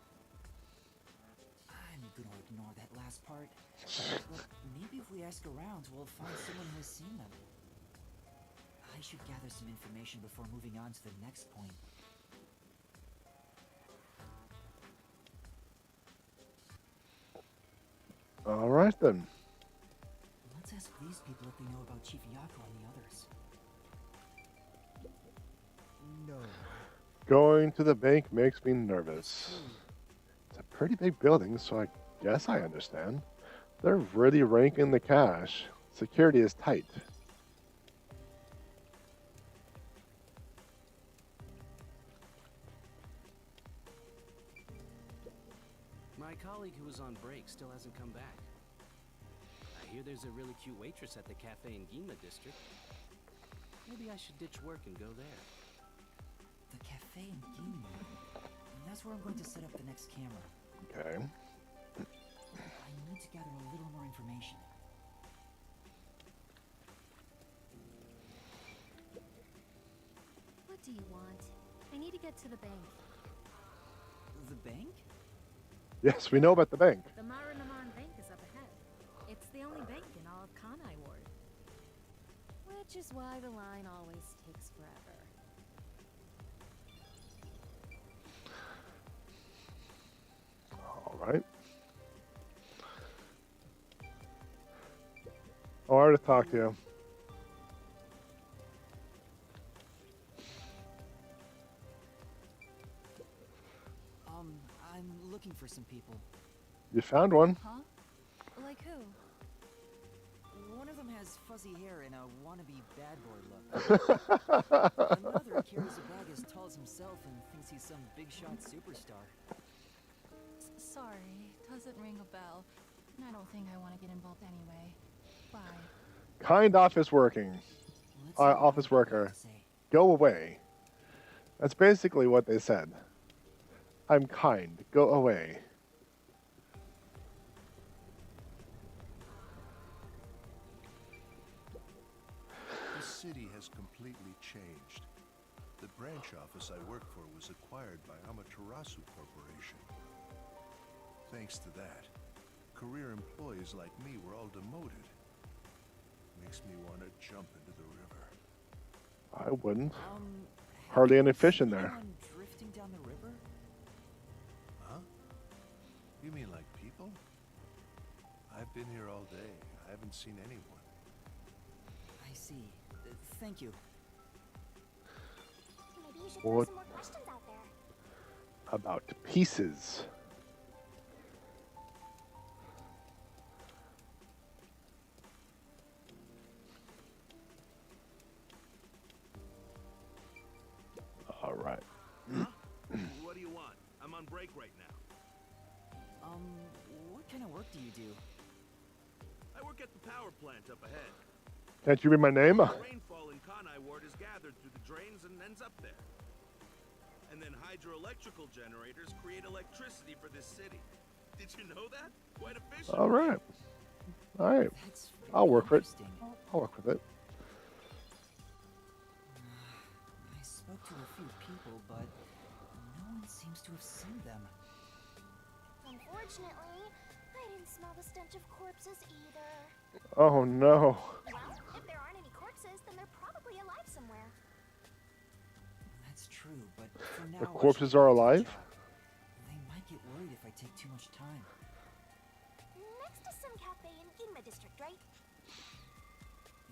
[SPEAKER 2] I'm gonna ignore that last part. But maybe if we ask around, we'll find someone who has seen them. I should gather some information before moving on to the next point.
[SPEAKER 1] All right then.
[SPEAKER 2] Let's ask these people if they know about Chief Yako and the others.
[SPEAKER 5] No.
[SPEAKER 1] Going to the bank makes me nervous. It's a pretty big building, so I guess I understand. They're really ranking the cash. Security is tight.
[SPEAKER 9] My colleague who was on break still hasn't come back. I hear there's a really cute waitress at the cafe in Ginma district. Maybe I should ditch work and go there.
[SPEAKER 2] The cafe in Ginma. That's where I'm going to set up the next camera.
[SPEAKER 1] Okay.
[SPEAKER 2] I need to gather a little more information.
[SPEAKER 3] What do you want? I need to get to the bank.
[SPEAKER 2] The bank?
[SPEAKER 1] Yes, we know about the bank.
[SPEAKER 10] The Marinaman Bank is up ahead. It's the only bank in all of Kanai Ward.
[SPEAKER 3] Which is why the line always takes forever.
[SPEAKER 1] All right. Oh, I already talked to you.
[SPEAKER 2] I'm looking for some people.
[SPEAKER 1] You found one.
[SPEAKER 3] Huh? Like who?
[SPEAKER 2] One of them has fuzzy hair and a wannabe bad boy look. Another carries a bag as tall as himself and thinks he's some big shot superstar.
[SPEAKER 3] Sorry, doesn't ring a bell. And I don't think I want to get involved anyway. Bye.
[SPEAKER 1] Kind office working.
[SPEAKER 2] Let's see what
[SPEAKER 1] Office
[SPEAKER 2] they have
[SPEAKER 1] worker.
[SPEAKER 2] to say.
[SPEAKER 1] Go away. That's basically what they said. I'm kind. Go away.
[SPEAKER 11] The city has completely changed. The branch office I work for was acquired by Amaterasu Corporation. Thanks to that, career employees like me were all demoted. Makes me want to jump into the river.
[SPEAKER 1] I wouldn't.
[SPEAKER 2] Have
[SPEAKER 1] Hardly
[SPEAKER 2] you
[SPEAKER 1] any fish in
[SPEAKER 2] seen
[SPEAKER 1] there.
[SPEAKER 2] anyone drifting down the river?
[SPEAKER 11] Huh? You mean like people? I've been here all day. I haven't seen anyone.
[SPEAKER 2] I see. Thank you.
[SPEAKER 3] Maybe you should
[SPEAKER 1] What?
[SPEAKER 3] throw some more questions out there.
[SPEAKER 1] About pieces. All right.
[SPEAKER 4] Huh? What do you want? I'm on break right now.
[SPEAKER 2] What kind of work do you do?
[SPEAKER 4] I work at the power plant up ahead.
[SPEAKER 1] Can't you read my name?
[SPEAKER 4] The rainfall in Kanai Ward is gathered through the drains and ends up there. And then hydroelectrical generators create electricity for this city. Did you know that? Quite efficient.
[SPEAKER 1] All right. All right.
[SPEAKER 2] That's
[SPEAKER 1] I'll work for it.
[SPEAKER 2] interesting.
[SPEAKER 1] I'll work with it.
[SPEAKER 2] I spoke to a few people, but no one seems to have seen them.
[SPEAKER 3] Unfortunately, I didn't smell the stench of corpses either.
[SPEAKER 1] Oh no.
[SPEAKER 3] Well, if there aren't any corpses, then they're probably alive somewhere.
[SPEAKER 2] That's true, but for now,
[SPEAKER 1] The
[SPEAKER 2] I
[SPEAKER 1] corpses
[SPEAKER 2] should
[SPEAKER 1] are
[SPEAKER 2] get to the
[SPEAKER 1] alive?
[SPEAKER 2] job. They might get worried if I take too much time.
[SPEAKER 3] Next to some cafe in Ginma district, right?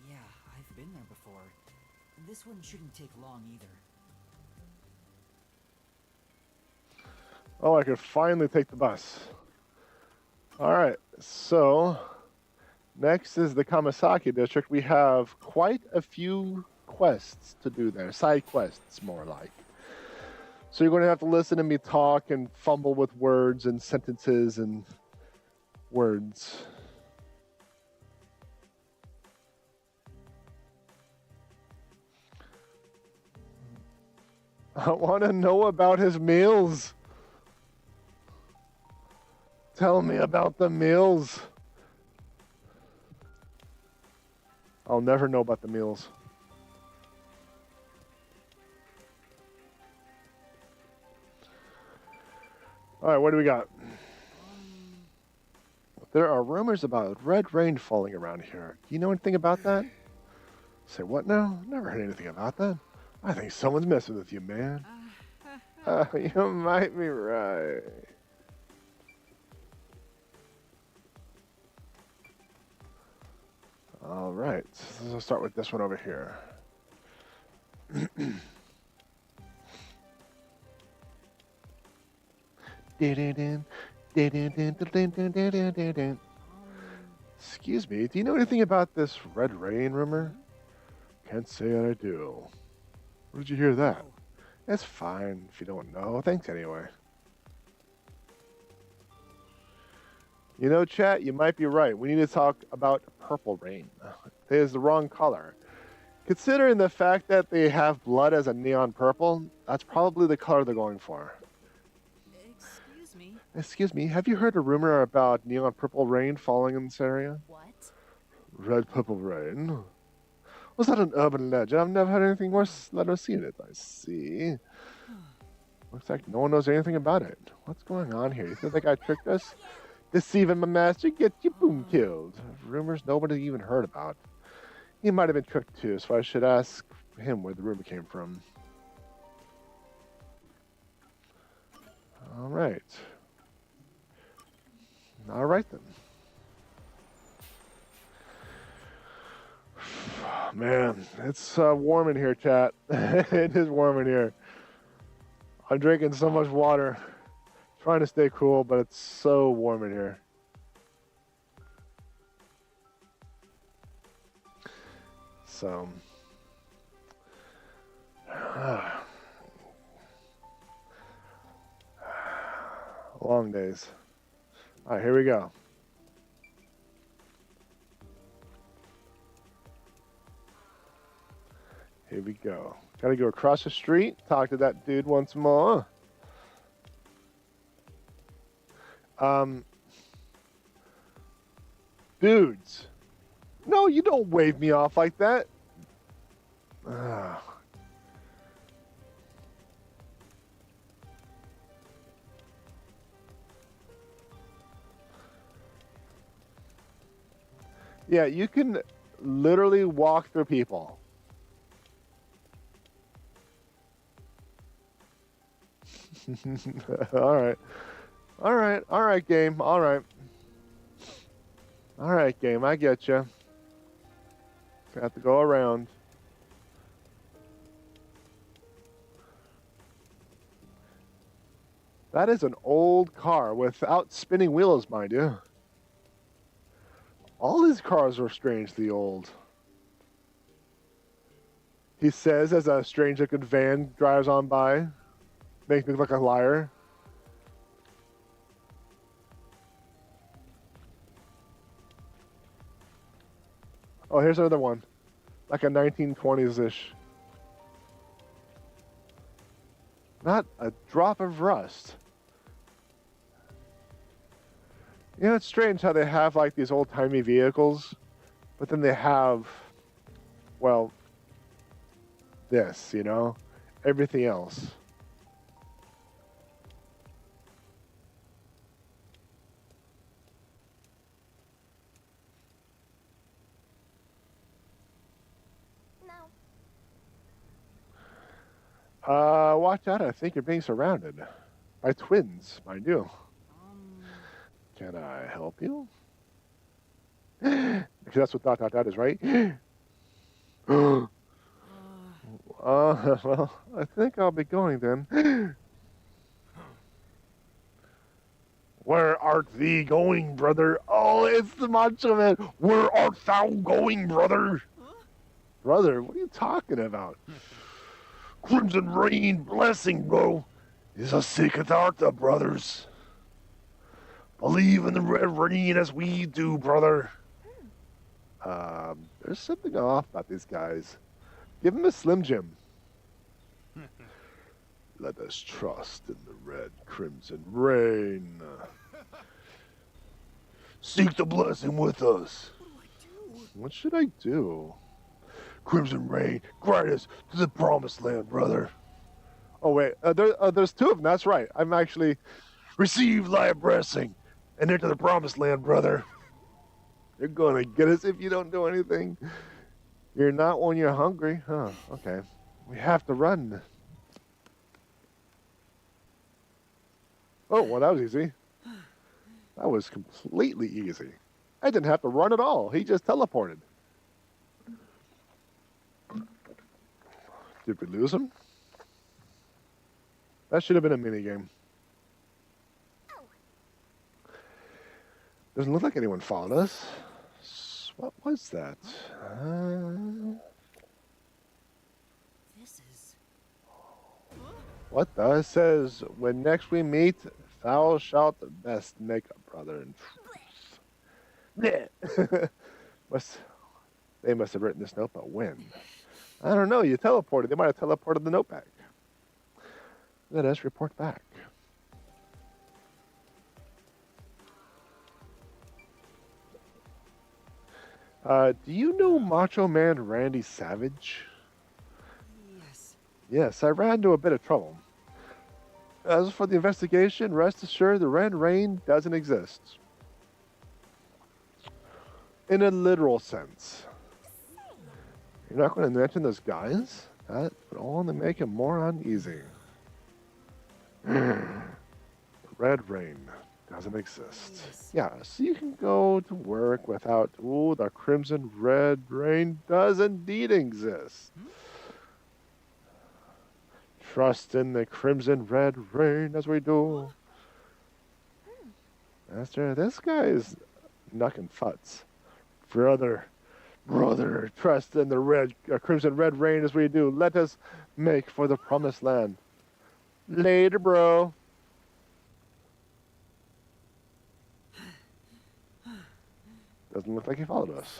[SPEAKER 2] Yeah, I've been there before. This one shouldn't take long either.
[SPEAKER 1] Oh, I could finally take the bus. All right, so next is the Kamasaki district. We have quite a few quests to do there, side quests more like. So you're going to have to listen to me talk and fumble with words and sentences and words. I want to know about his meals. Tell me about the meals. I'll never know about the meals. All right, what do we got? There are rumors about red rain falling around here. Do you know anything about that? Say what now? Never heard anything about that. I think someone's messing with you, man. You might be right. All right, so let's start with this one over here. Excuse me, do you know anything about this red rain rumor? Can't say that I do. Where did you hear that? It's fine if you don't know. Thanks anyway. You know, chat, you might be right. We need to talk about purple rain. It is the wrong color. Considering the fact that they have blood as a neon purple, that's probably the color they're going for.
[SPEAKER 2] Excuse me.
[SPEAKER 1] Excuse me, have you heard a rumor about neon purple rain falling in this area?
[SPEAKER 10] What?
[SPEAKER 1] Red purple rain? Was that an urban legend? I've never heard anything worse, let us see it. I see. Looks like no one knows anything about it. What's going on here? You think the guy tricked us? Deceiving my master, get you boom killed. Rumors nobody even heard about. He might have been tricked too, so I should ask him where the rumor came from. Alright. Alright then. Man, it's warm in here, chat. It is warm in here. I'm drinking so much water. Trying to stay cool, but it's so warm in here. So, long days. All right, here we go. Here we go. Gotta go across the street, talk to that dude once more. Dudes. No, you don't wave me off like that. Yeah, you can literally walk through people. All right. All right. All right, game. All right. All right, game. I get you. Have to go around. That is an old car without spinning wheels, mind you. All his cars are strangely old. He says as a strange looking van drives on by. Makes me look like a liar. Oh, here's another one. Like a 1920s-ish. Not a drop of rust. You know, it's strange how they have like these old-timey vehicles, but then they have, well, this, you know? Everything else. Watch out, I think you're being surrounded by twins, mind you. Can I help you? Because that's what ... is, right? Well, I think I'll be going then. Where art thee going, brother? Oh, it's the Macho Man. Where art thou going, brother? Brother, what are you talking about? Crimson Rain blessing, bro, is a secret art, brothers. Believe in the red rain as we do, brother. There's something off about these guys. Give them a Slim Jim. Let us trust in the red crimson rain. Seek the blessing with us. What should I do? Crimson Rain, guide us to the promised land, brother. Oh, wait. There's two of them. That's right. I'm actually... Receive thy blessing and enter the promised land, brother. You're going to get us if you don't do anything. You're not when you're hungry. Huh, okay. We have to run. Oh, well, that was easy. That was completely easy. I didn't have to run at all. He just teleported. Did we lose him? That should have been a minigame. Doesn't look like anyone followed us. What was that?
[SPEAKER 2] This is...
[SPEAKER 1] What the? It says, when next we meet, thou shalt best make a brother in truth. They must have written this note, but when? I don't know. You teleported. They might have teleported the note back. Let us report back. Do you know Macho Man Randy Savage?
[SPEAKER 2] Yes.
[SPEAKER 1] Yes, I ran into a bit of trouble. As for the investigation, rest assured the Red Rain doesn't exist. In a literal sense. You're not going to mention those guys? That would only make him more uneasy. The Red Rain doesn't exist.
[SPEAKER 2] Yes.
[SPEAKER 1] Yeah, so you can go to work without, ooh, the Crimson Red Rain does indeed exist. Trust in the Crimson Red Rain as we do. Master, this guy is knucking futs. Brother, trust in the Crimson Red Rain as we do. Let us make for the promised land. Later, bro. Doesn't look like he followed us.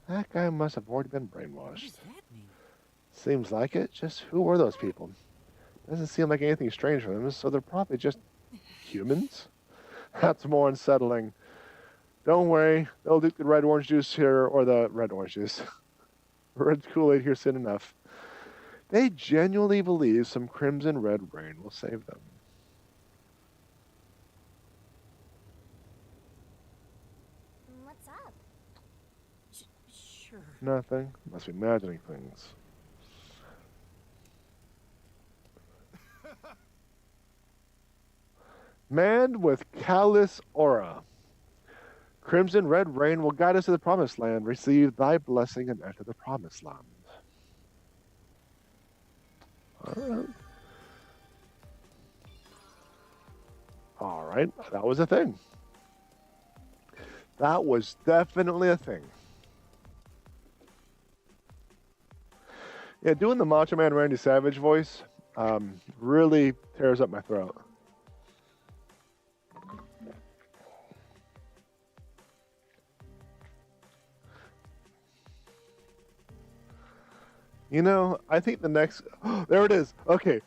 [SPEAKER 1] That guy must have already been
[SPEAKER 2] What
[SPEAKER 1] brainwashed.
[SPEAKER 2] does that mean?
[SPEAKER 1] Seems like it. Just who were those people? Doesn't seem like anything strange for them, so they're probably just humans? That's more unsettling. Don't worry, they'll do the red orange juice here, or the red orange juice. Red Kool-Aid here soon enough. They genuinely believe some Crimson Red Rain will save them.
[SPEAKER 3] What's up?
[SPEAKER 2] Sure.
[SPEAKER 1] Nothing. Must be imagining things. Man with callous aura. Crimson Red Rain will guide us to the promised land. Receive thy blessing and enter the promised land. Alright. Alright, that was a thing. That was definitely a thing. Yeah, doing the Macho Man Randy Savage voice really tears up my throat. You know, I think the next... there it is. Okay.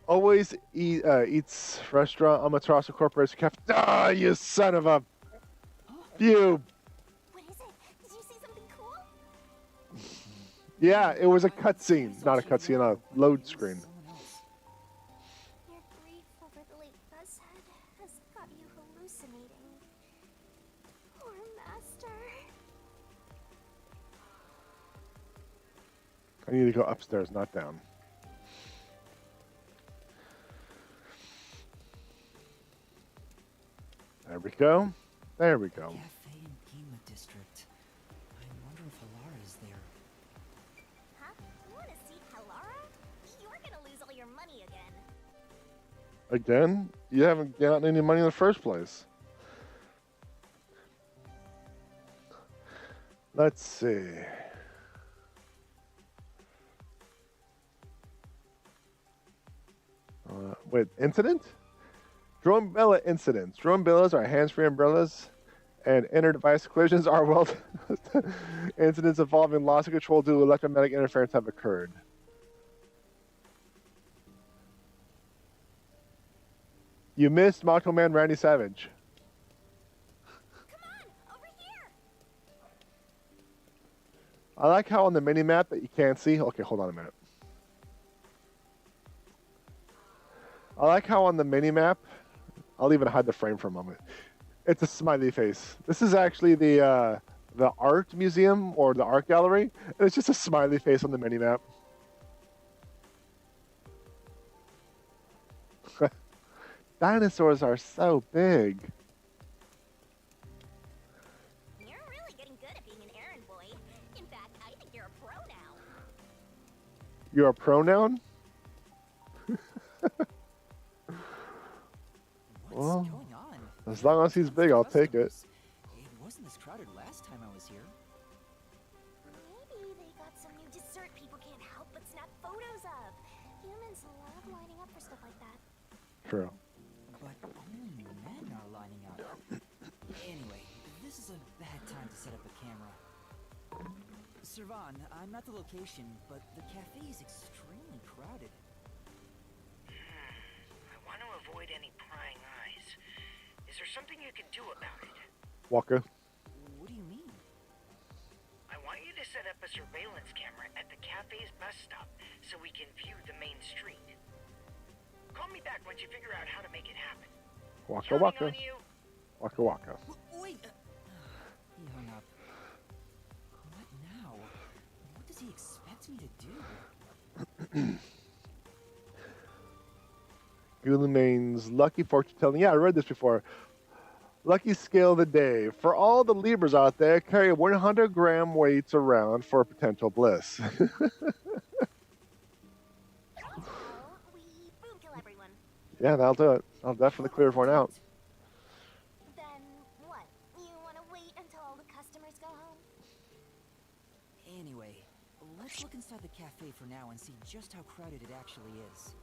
[SPEAKER 1] Always eats restaurant Amaterasu Corporation Cafe. Ah, you son of a... Phew.
[SPEAKER 3] What is it? Did you see something cool?
[SPEAKER 1] Yeah, it was a cutscene. Not a cutscene, a load screen.
[SPEAKER 3] Your grief over the late Buzzhead has got you hallucinating. Poor Master.
[SPEAKER 1] I need to go upstairs, not down. There we go. There we go.
[SPEAKER 2] Cafe in Gima District. I wonder if Alara is there.
[SPEAKER 3] Huh? You want to see Halara? You're gonna lose all your money again.
[SPEAKER 1] Again? You haven't gotten any money in the first place. Let's see. Wait, incident? Drone umbrella incidents. Drone umbrellas are hands-free umbrellas, and inter-device collisions are well. Incidents involving loss of control due to electromagnetic interference have occurred. You missed Macho Man Randy Savage.
[SPEAKER 3] Come on, over here.
[SPEAKER 1] I like how on the mini-map that you can't see... Okay, hold on a minute. I like how on the mini-map... I'll even hide the frame for a moment. It's a smiley face. This is actually the art museum or the art gallery, and it's just a smiley face on the mini-map. Dinosaurs are so big.
[SPEAKER 3] You're really getting good at being an errand boy. In fact, I think you're a pro now.
[SPEAKER 1] You're a pronoun?
[SPEAKER 2] What's
[SPEAKER 1] Well,
[SPEAKER 2] going on?
[SPEAKER 1] as long as he's big, I'll take it.
[SPEAKER 2] It wasn't this crowded last time I was here.
[SPEAKER 3] Maybe they got some new dessert people can't help but snap photos of. Humans love lining up for stuff like that.
[SPEAKER 1] True.
[SPEAKER 2] But only men are lining up. Anyway, this is a bad time to set up a camera. Servan, I'm at the location, but the cafe is extremely crowded.
[SPEAKER 8] I want to avoid any prying eyes. Is there something you can do about it?
[SPEAKER 1] Walker.
[SPEAKER 2] What do you mean?
[SPEAKER 8] surveillance camera at the cafe's bus stop so we can view the main street. Call me back once you figure out how to make it happen.
[SPEAKER 1] Waka
[SPEAKER 8] Counting
[SPEAKER 1] waka.
[SPEAKER 8] on you.
[SPEAKER 1] Waka waka.
[SPEAKER 2] Wait! He hung up. What now? What does he expect me to do?
[SPEAKER 1] Gulimane's lucky fortune telling. Yeah, I read this before. Lucky scale of the day. For all the Libras out there, carry 100-gram weights around for potential bliss.
[SPEAKER 3] Well, we boom kill everyone.
[SPEAKER 1] Yeah, that'll do it. I'll definitely clear everyone out.
[SPEAKER 3] Then what? You want to wait until all the customers go home?
[SPEAKER 2] Anyway, let's look inside the cafe for now and see just how crowded it actually is.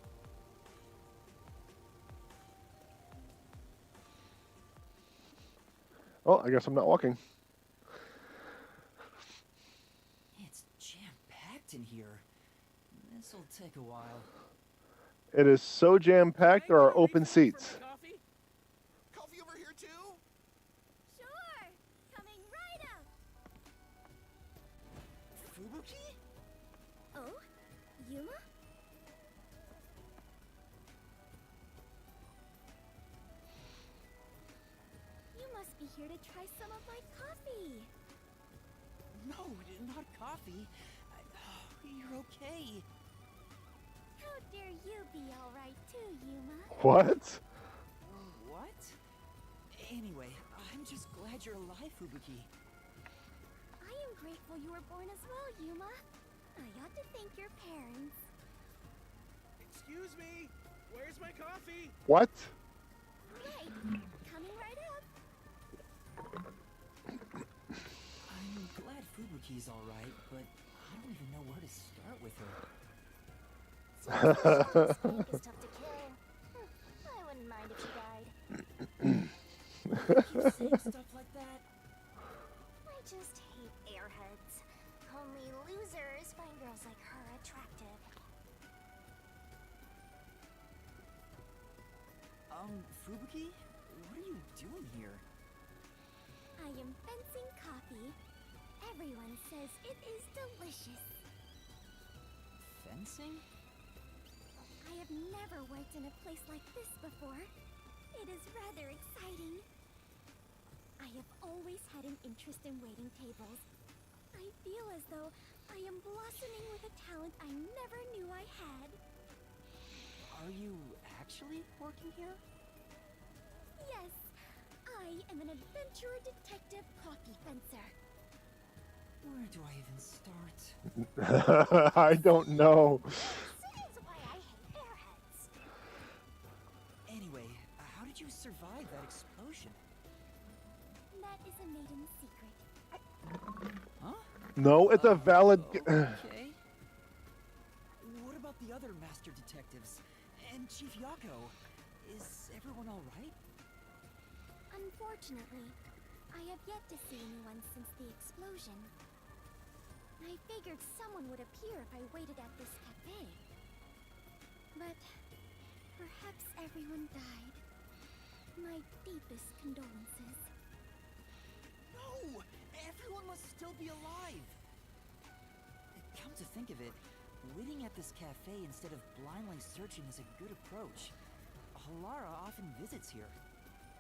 [SPEAKER 1] Oh, I guess I'm not walking.
[SPEAKER 2] It's jam-packed in here. This'll take a while.
[SPEAKER 1] It is so jam-packed, there are open seats.
[SPEAKER 5] Coffee? Coffee over here too?
[SPEAKER 3] Sure! Coming right up!
[SPEAKER 2] Fubuki?
[SPEAKER 3] Oh? Yuma? You must be here to try some of my coffee.
[SPEAKER 2] No, not coffee. You're okay.
[SPEAKER 3] How dare you be alright too, Yuma?
[SPEAKER 1] What?
[SPEAKER 2] What? Anyway, I'm just glad you're alive, Fubuki.
[SPEAKER 3] I am grateful you were born as well, Yuma. I ought to thank your parents.
[SPEAKER 5] Excuse me, where's my coffee?
[SPEAKER 1] What?
[SPEAKER 3] Right, coming right up.
[SPEAKER 2] I'm glad Fubuki's alright, but I don't even know where to start with her.
[SPEAKER 3] Snake is tough to kill. I wouldn't mind if she died.
[SPEAKER 2] You keep saying stuff like that?
[SPEAKER 3] I just hate airheads. Only losers find girls like her attractive.
[SPEAKER 2] Fubuki? What are you doing here?
[SPEAKER 3] I am fencing coffee. Everyone says it is delicious.
[SPEAKER 2] Fencing?
[SPEAKER 3] I have never worked in a place like this before. It is rather exciting. I have always had an interest in waiting tables. I feel as though I am blossoming with a talent I never knew I had.
[SPEAKER 2] Are you actually working here?
[SPEAKER 3] Yes, I am an adventurer detective coffee fencer.
[SPEAKER 2] Where do I even start?
[SPEAKER 1] I don't know.
[SPEAKER 3] This is why I hate airheads.
[SPEAKER 2] Anyway, how did you survive that explosion?
[SPEAKER 3] That is a maiden secret.
[SPEAKER 2] Huh?
[SPEAKER 1] No, it's a valid.
[SPEAKER 2] Okay. What about the other master detectives? And Chief Yako? Is everyone alright?
[SPEAKER 3] Unfortunately, I have yet to see anyone since the explosion. I figured someone would appear if I waited at this cafe. But perhaps everyone died. My deepest condolences.
[SPEAKER 2] No! Everyone must still be alive! Come to think of it, waiting at this cafe instead of blindly searching is a good approach. Halara often visits here.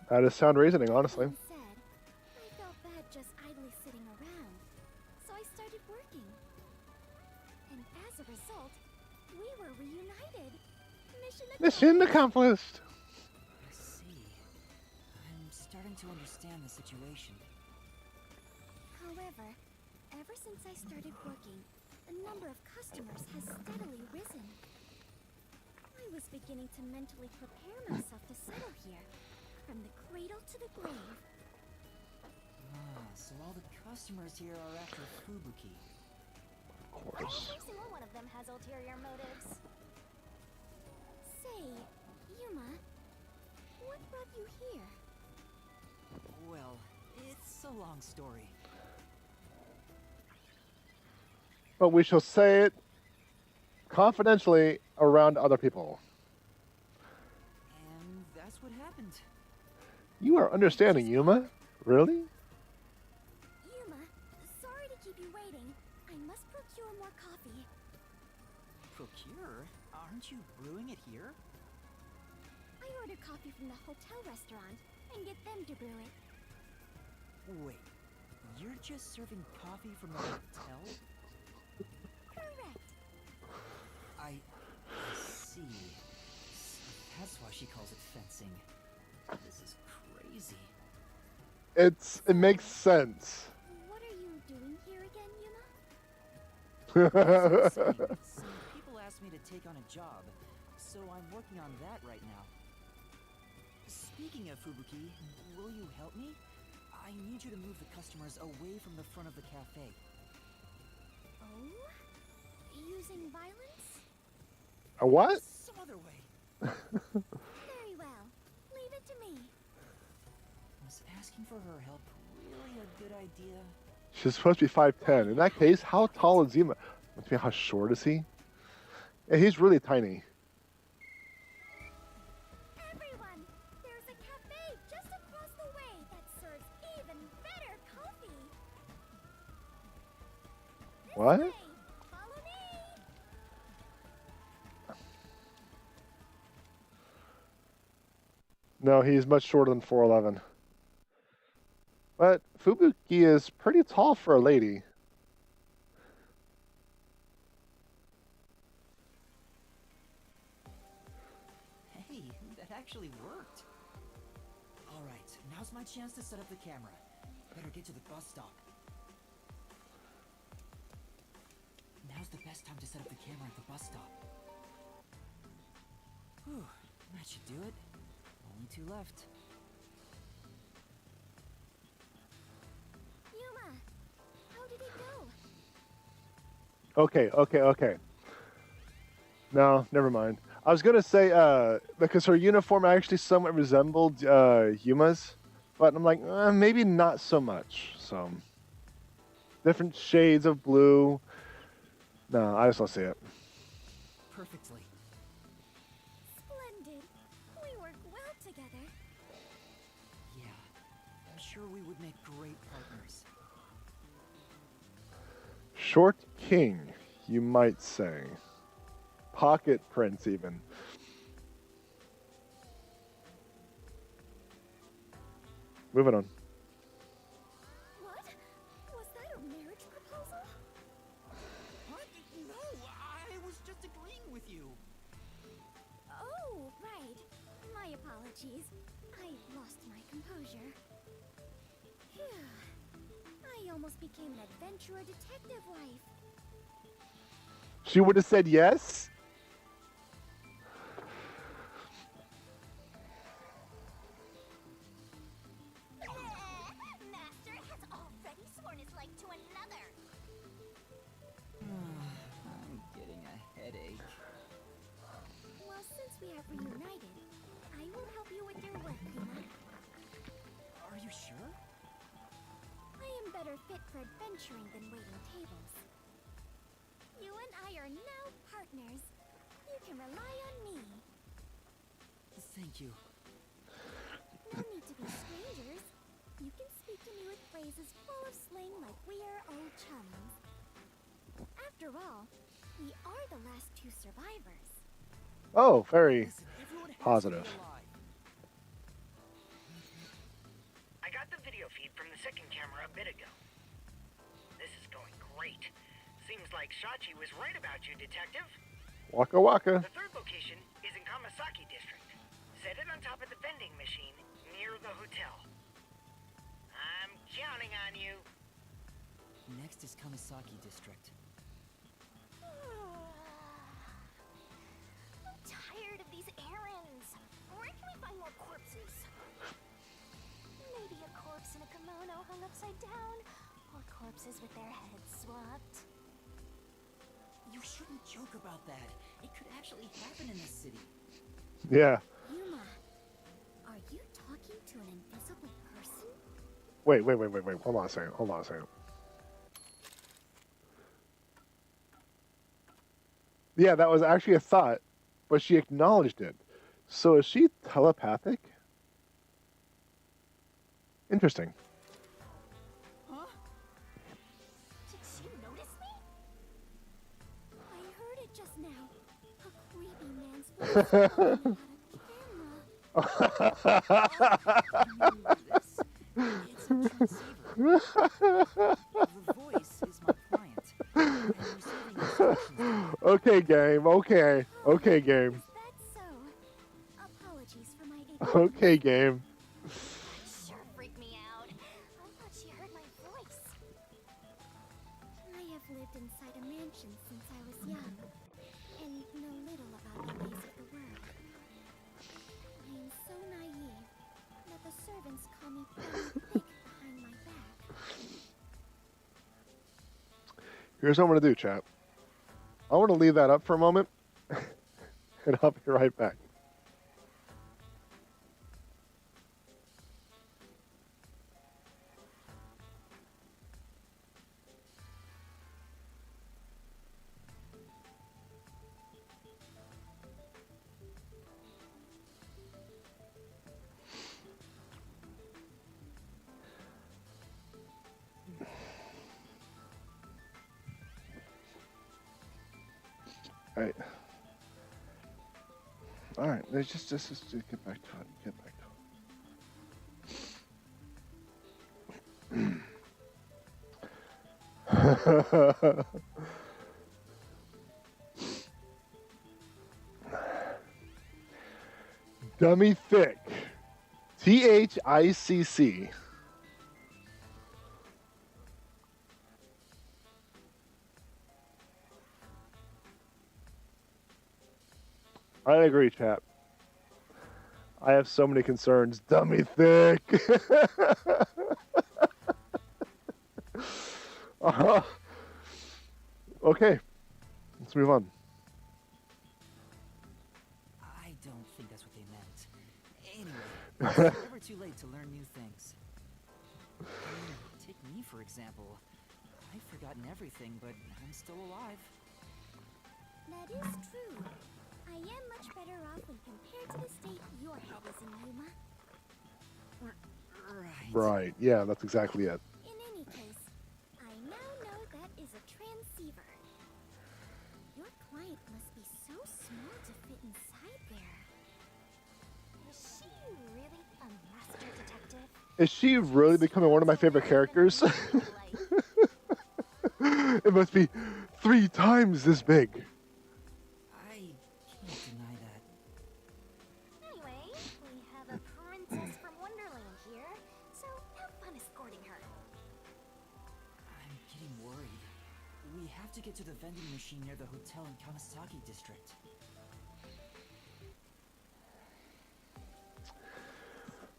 [SPEAKER 1] That is sound reasoning, honestly.
[SPEAKER 3] That being said, I felt bad just idly sitting around, so I started working. And as a result, we were reunited.
[SPEAKER 1] Mission accomplished.
[SPEAKER 2] I see. I'm starting to understand the situation.
[SPEAKER 3] However, ever since I started working, the number of customers has steadily risen. I was beginning to mentally prepare myself to settle here, from the cradle to the grave.
[SPEAKER 2] So all the customers here are after Fubuki.
[SPEAKER 1] Of course.
[SPEAKER 3] Every single one of them has ulterior motives. Say, Yuma, what brought you here?
[SPEAKER 2] Well, it's a long story.
[SPEAKER 1] But we shall say it confidentially around other people.
[SPEAKER 2] And that's what happened.
[SPEAKER 1] You are understanding, Yuma? Really?
[SPEAKER 3] Yuma, sorry to keep you waiting. I must procure more coffee.
[SPEAKER 2] Procure? Aren't you brewing it here?
[SPEAKER 3] I order coffee from the hotel restaurant and get them to brew it.
[SPEAKER 2] Wait, you're just serving coffee from the hotel?
[SPEAKER 3] Correct.
[SPEAKER 2] I see. So that's why she calls it fencing. This is crazy.
[SPEAKER 1] It makes sense.
[SPEAKER 3] What are you doing here again, Yuma?
[SPEAKER 2] Some people asked me to take on a job, so I'm working on that right now. Speaking of Fubuki, will you help me? I need you to move the customers away from the front of the cafe.
[SPEAKER 3] Oh? Using violence?
[SPEAKER 1] A what?
[SPEAKER 2] Some other way.
[SPEAKER 3] Very well. Leave it to me.
[SPEAKER 2] Was asking for her help really a good idea?
[SPEAKER 1] She's supposed to be 5'10". In that case, how tall is Yuma? How short is he? Yeah, he's really tiny.
[SPEAKER 3] Everyone, there's a cafe just across the way that serves even better coffee. This
[SPEAKER 1] What?
[SPEAKER 3] way. Follow me.
[SPEAKER 1] No, he's much shorter than 4'11". But Fubuki is pretty tall for a lady.
[SPEAKER 2] Hey, that actually worked. All right, now's my chance to set up the camera. Better get to the bus stop. Now's the best time to set up the camera at the bus stop. Whew, that should do it. Only 2 left.
[SPEAKER 3] Yuma, how did it go?
[SPEAKER 1] Okay. No, never mind. I was gonna say because her uniform actually somewhat resembled Yuma's, but I'm like maybe not so much. So different shades of blue. No, I just don't see it.
[SPEAKER 2] Perfectly.
[SPEAKER 3] Splendid. We work well together.
[SPEAKER 2] Yeah, I'm sure we would make great partners.
[SPEAKER 1] Short king, you might say. Pocket prince, even. Moving on.
[SPEAKER 3] What? Was that a marriage proposal?
[SPEAKER 2] What? No, I was just agreeing with you.
[SPEAKER 3] Oh, right. My apologies. I lost my composure. Phew. I almost became an adventurer detective wife.
[SPEAKER 1] She would have said yes?
[SPEAKER 3] Master has already sworn his life to another.
[SPEAKER 2] I'm getting a headache.
[SPEAKER 3] Well, since we have reunited, I will help you with your work, Yuma.
[SPEAKER 2] Are you sure?
[SPEAKER 3] I am better fit for adventuring than waiting tables. You and I are now partners. You can rely on me.
[SPEAKER 2] Thank you.
[SPEAKER 3] No need to be strangers. You can speak to me with phrases full of slang like we are old chums. After all, we are the last 2 survivors.
[SPEAKER 1] Oh, very
[SPEAKER 2] Listen, everyone has to
[SPEAKER 1] positive.
[SPEAKER 2] be alive.
[SPEAKER 8] I got the video feed from the second camera a bit ago. This is going great. Seems like Shachi was right about you, Detective.
[SPEAKER 1] Waka waka.
[SPEAKER 8] The third location is in Kamasaki District. Set it on top of the vending machine near the hotel. I'm counting on you.
[SPEAKER 2] Next is Kamasaki District.
[SPEAKER 3] I'm tired of these errands. Where can we find more corpses? Maybe a corpse in a kimono hung upside down, or corpses with their heads swapped.
[SPEAKER 2] You shouldn't joke about that. It could actually happen in this city.
[SPEAKER 1] Yeah.
[SPEAKER 3] Yuma, are you talking to an invisible person?
[SPEAKER 1] Wait. Hold on a second. Yeah, that was actually a thought, but she acknowledged it. So is she telepathic? Interesting.
[SPEAKER 2] Huh?
[SPEAKER 3] Did she notice me?
[SPEAKER 2] It's a transceiver. The voice is my client. I'm receiving instructions.
[SPEAKER 1] Okay, game. Okay. Okay, game.
[SPEAKER 3] Is that so? Apologies for my ignorance.
[SPEAKER 1] Okay, game.
[SPEAKER 3] Sure freaked me out. I thought she heard my voice. I have lived inside a mansion since I was young, and know little about the ways of the world. I am so naive that the servants call me Penny Thick behind my back.
[SPEAKER 1] Here's what I'm going to do, chat. I want to leave that up for a moment, and I'll be right back. All right. Let's just get back to it. Get back to it. Dummy thick. THICC. I agree, chap. I have so many concerns. Dummy thick. Okay, let's move on.
[SPEAKER 2] I don't think that's what they meant. Anyway, it's never too late to learn new things. I mean, take me, for example. I've forgotten everything, but I'm still alive.
[SPEAKER 3] That is true. I am much better off when compared to the state your head is in, Yuma.
[SPEAKER 2] Right.
[SPEAKER 1] Right, yeah, that's exactly it.
[SPEAKER 3] In any case, I now know that is a transceiver. Your client must be so small to fit inside there. Is she really a master detective?
[SPEAKER 1] Is she really becoming one of my favorite characters? It must be 3 times this big.
[SPEAKER 2] I can't deny that.
[SPEAKER 3] Anyway, we have a princess from Wonderland here, so have fun escorting her.
[SPEAKER 2] I'm getting worried. We have to get to the vending machine near the hotel in Kamasaki district.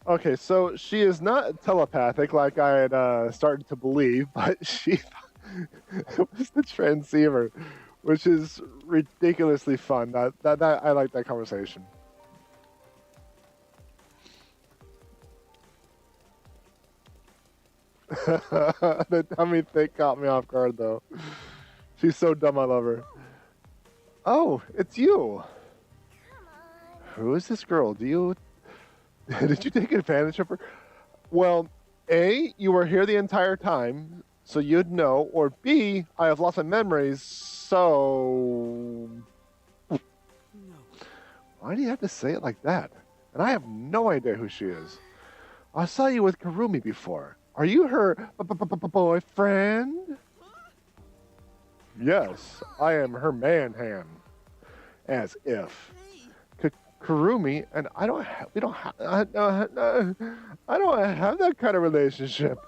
[SPEAKER 1] Okay, so she is not telepathic like I had started to believe, but she was the transceiver, which is ridiculously fun. That I like that conversation. The dummy thick caught me off guard though. She's so dumb, I love her. Oh, it's you. Who is this girl? Did you take advantage of her? Well, A, you were here the entire time, so you'd know, or B, I have lots of memories, so...
[SPEAKER 2] No.
[SPEAKER 1] Why do you have to say it like that? And I have no idea who she is. I saw you with Kurumi before. Are you her boyfriend? Yes, I am her man hand. As if. Kurumi and I don't have, we don't have, I don't have that kind of relationship.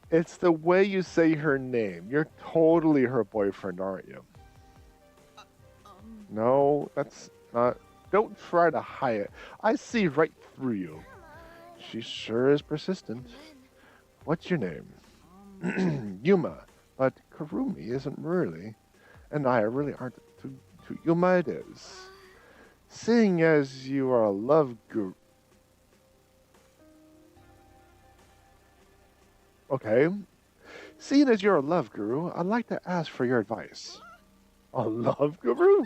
[SPEAKER 1] It's the way you say her name. You're totally her boyfriend, aren't you? No, that's not. Don't try to hide it. I see right through you. She sure is persistent. What's your name? Yuma. But Kurumi isn't really, and I really aren't. To Yuma it is. Seeing as you are a love guru. Okay. Seeing as you're a love guru, I'd like to ask for your advice. A love guru?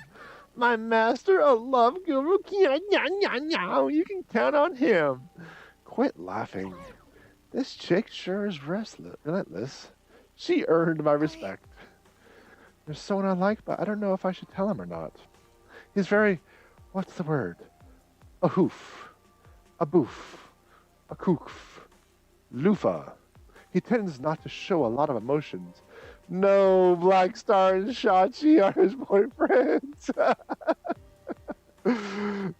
[SPEAKER 1] My master, a love guru? You can count on him. Quit laughing. This chick sure is relentless. She earned my respect. There's someone I like, but I don't know if I should tell him or not. He's very, what's the word? A hoof, a boof, a koof, loofah. He tends not to show a lot of emotions. No, Black Star and Shachi are his boyfriends.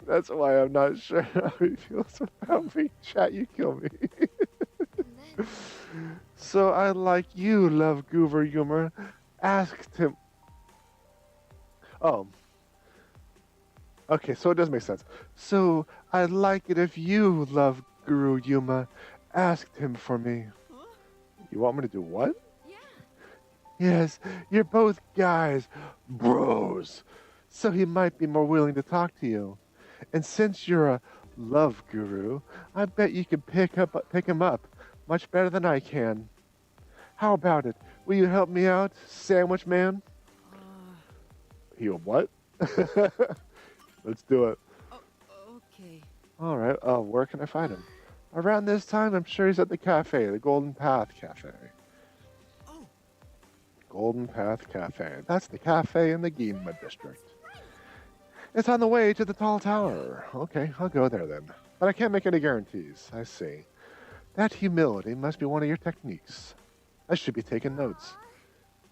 [SPEAKER 1] That's why I'm not sure how he feels about me. Chat, you kill me. So I like you, love Goober Yuma. Asked him. Oh. Okay, so it does make sense. So I'd like it if you, love Guru Yuma, asked him for me.
[SPEAKER 10] Huh?
[SPEAKER 1] You want me to do what?
[SPEAKER 10] Yeah.
[SPEAKER 1] Yes, you're both guys, bros. So he might be more willing to talk to you. And since you're a love guru, I bet you can pick him up much better than I can. How about it? Will you help me out, Sandwich Man? You what? Let's do it.
[SPEAKER 10] Okay.
[SPEAKER 1] All right. Where can I find him? Around this time, I'm sure he's at the cafe, the Golden Path Cafe.
[SPEAKER 10] Oh.
[SPEAKER 1] Golden Path Cafe. That's the cafe in the Ginma district. It's on the way to the tall tower. Okay, I'll go there then. But I can't make any guarantees. I see. That humility must be one of your techniques. I should be taking notes.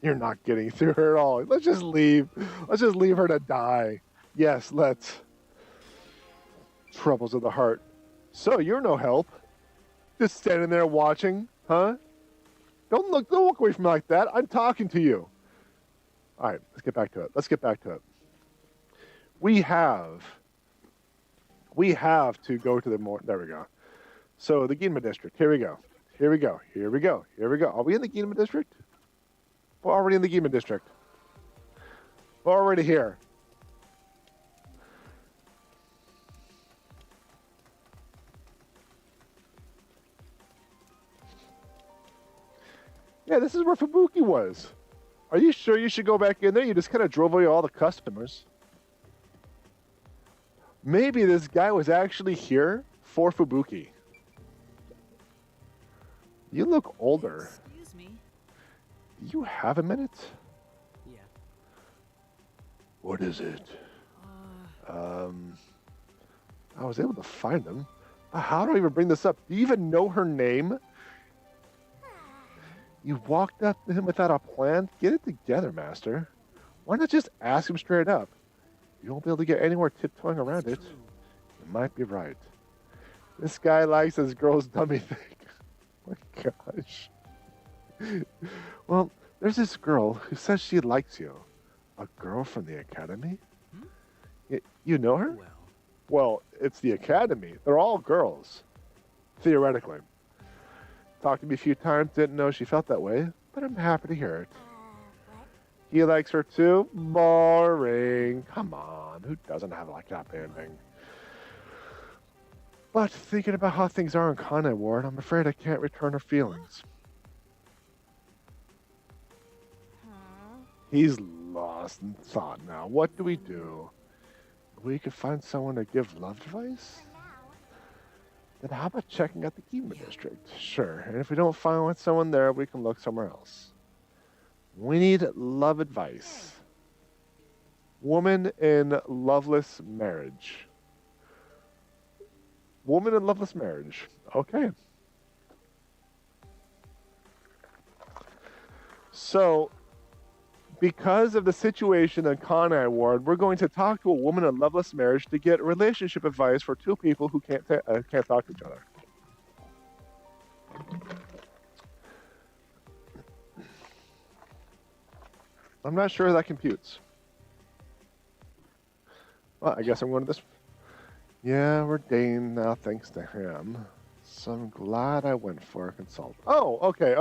[SPEAKER 1] You're not getting through her at all. Let's just leave. Let's just leave her to die. Yes, let's. Troubles of the heart. So you're no help. Just standing there watching, huh? Don't look away from me like that. I'm talking to you. All right, let's get back to it. We have to go to the more. There we go. So the Ginma district. Here we go. Are we in the Ginma district? We're already in the Ginma district. We're already here. Yeah, this is where Fubuki was. Are you sure you should go back in there? You just kind of drove away all the customers. Maybe this guy was actually here for Fubuki. You look older.
[SPEAKER 10] Excuse me.
[SPEAKER 1] You have a minute?
[SPEAKER 9] Yeah.
[SPEAKER 1] What is it? I was able to find him. How do I even bring this up? Do you even know her name? You walked up to him without a plan? Get it together, Master. Why not just ask him straight up? You won't be able to get anywhere tiptoeing around it. You might be right. This guy likes his girl's dummy thing. Oh my gosh. Well, there's this girl who says she likes you. A girl from the academy? You know her? Well, it's the academy. They're all girls. Theoretically. Talked to me a few times, didn't know she felt that way, but I'm happy to hear it. He likes her too? Boring. Come on, who doesn't have like that ending? But thinking about how things are in Kanai Ward, I'm afraid I can't return her feelings. He's lost in thought now. What do we do? We could find someone to give love advice? Then how about checking out the Ginma district? Sure, and if we don't find someone there, we can look somewhere else. We need love advice. Woman in loveless marriage. Woman in loveless marriage. Okay. So, because of the situation in Kanai Ward, we're going to talk to a woman in loveless marriage to get relationship advice for two people who can't talk to each other. I'm not sure that computes. Well, I guess I'm going to this. Yeah, we're dating now thanks to him. So I'm glad I went for a consult. Oh, okay.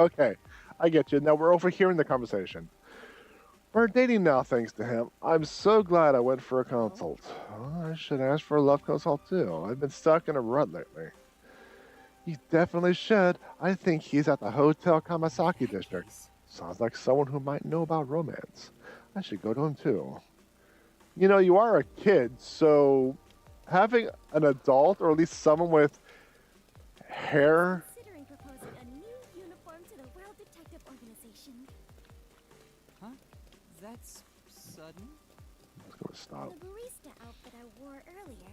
[SPEAKER 1] I get you. Now we're overhearing the conversation. We're dating now thanks to him. I'm so glad I went for a consult. Oh, I should ask for a love consult too. I've been stuck in a rut lately. You definitely should. I think he's at the Hotel Kamasaki district. Sounds like someone who might know about romance. I should go to him too. You know, you are a kid, so having an adult or at least someone with hair.
[SPEAKER 3] Considering proposing a new uniform to the World Detective Organization.
[SPEAKER 2] sudden?
[SPEAKER 1] Let's go with stop.
[SPEAKER 3] The barista outfit I wore earlier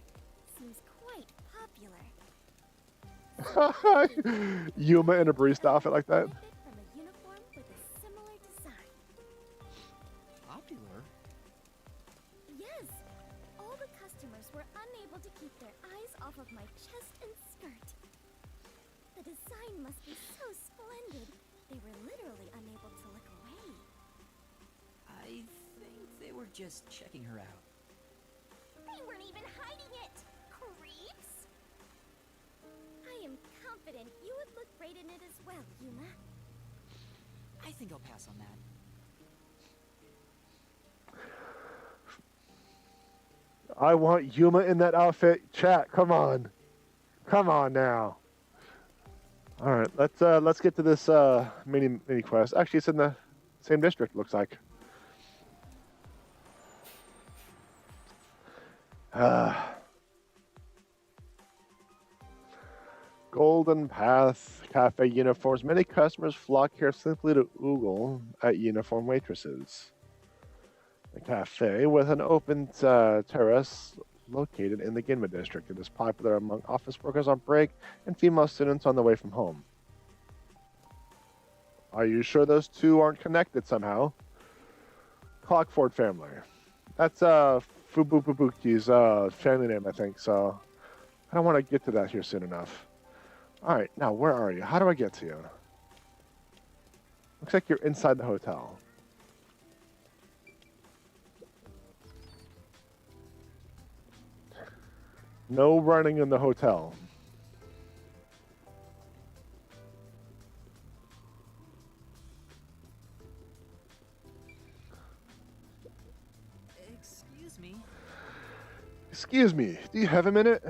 [SPEAKER 3] seems quite popular.
[SPEAKER 1] Yuma in a barista outfit like that?
[SPEAKER 3] From a uniform with a similar design.
[SPEAKER 2] Popular?
[SPEAKER 3] Yes, all the customers were unable to keep their eyes off of my chest and skirt. The design must be so splendid, they were literally unable to look away.
[SPEAKER 2] I think they were just checking her out.
[SPEAKER 3] They weren't even hiding it! Creeps! I am confident you would look great in it as well, Yuma.
[SPEAKER 2] I think I'll pass on that.
[SPEAKER 1] I want Yuma in that outfit. Chat, come on. Come on now. All right, let's get to this mini quest. Actually, it's in the same district, looks like. Golden Path Cafe uniforms. Many customers flock here simply to oogle at uniform waitresses. The cafe, with an open terrace located in the Ginma district, it is popular among office workers on break and female students on the way from home. Are you sure those two aren't connected somehow? Clockford family. That's Fubububuki's family name, I think, so I don't want to get to that here soon enough. Alright, now where are you? How do I get to you? Looks like you're inside the hotel. No running in the hotel.
[SPEAKER 2] Excuse me.
[SPEAKER 1] Excuse me, do you have a minute?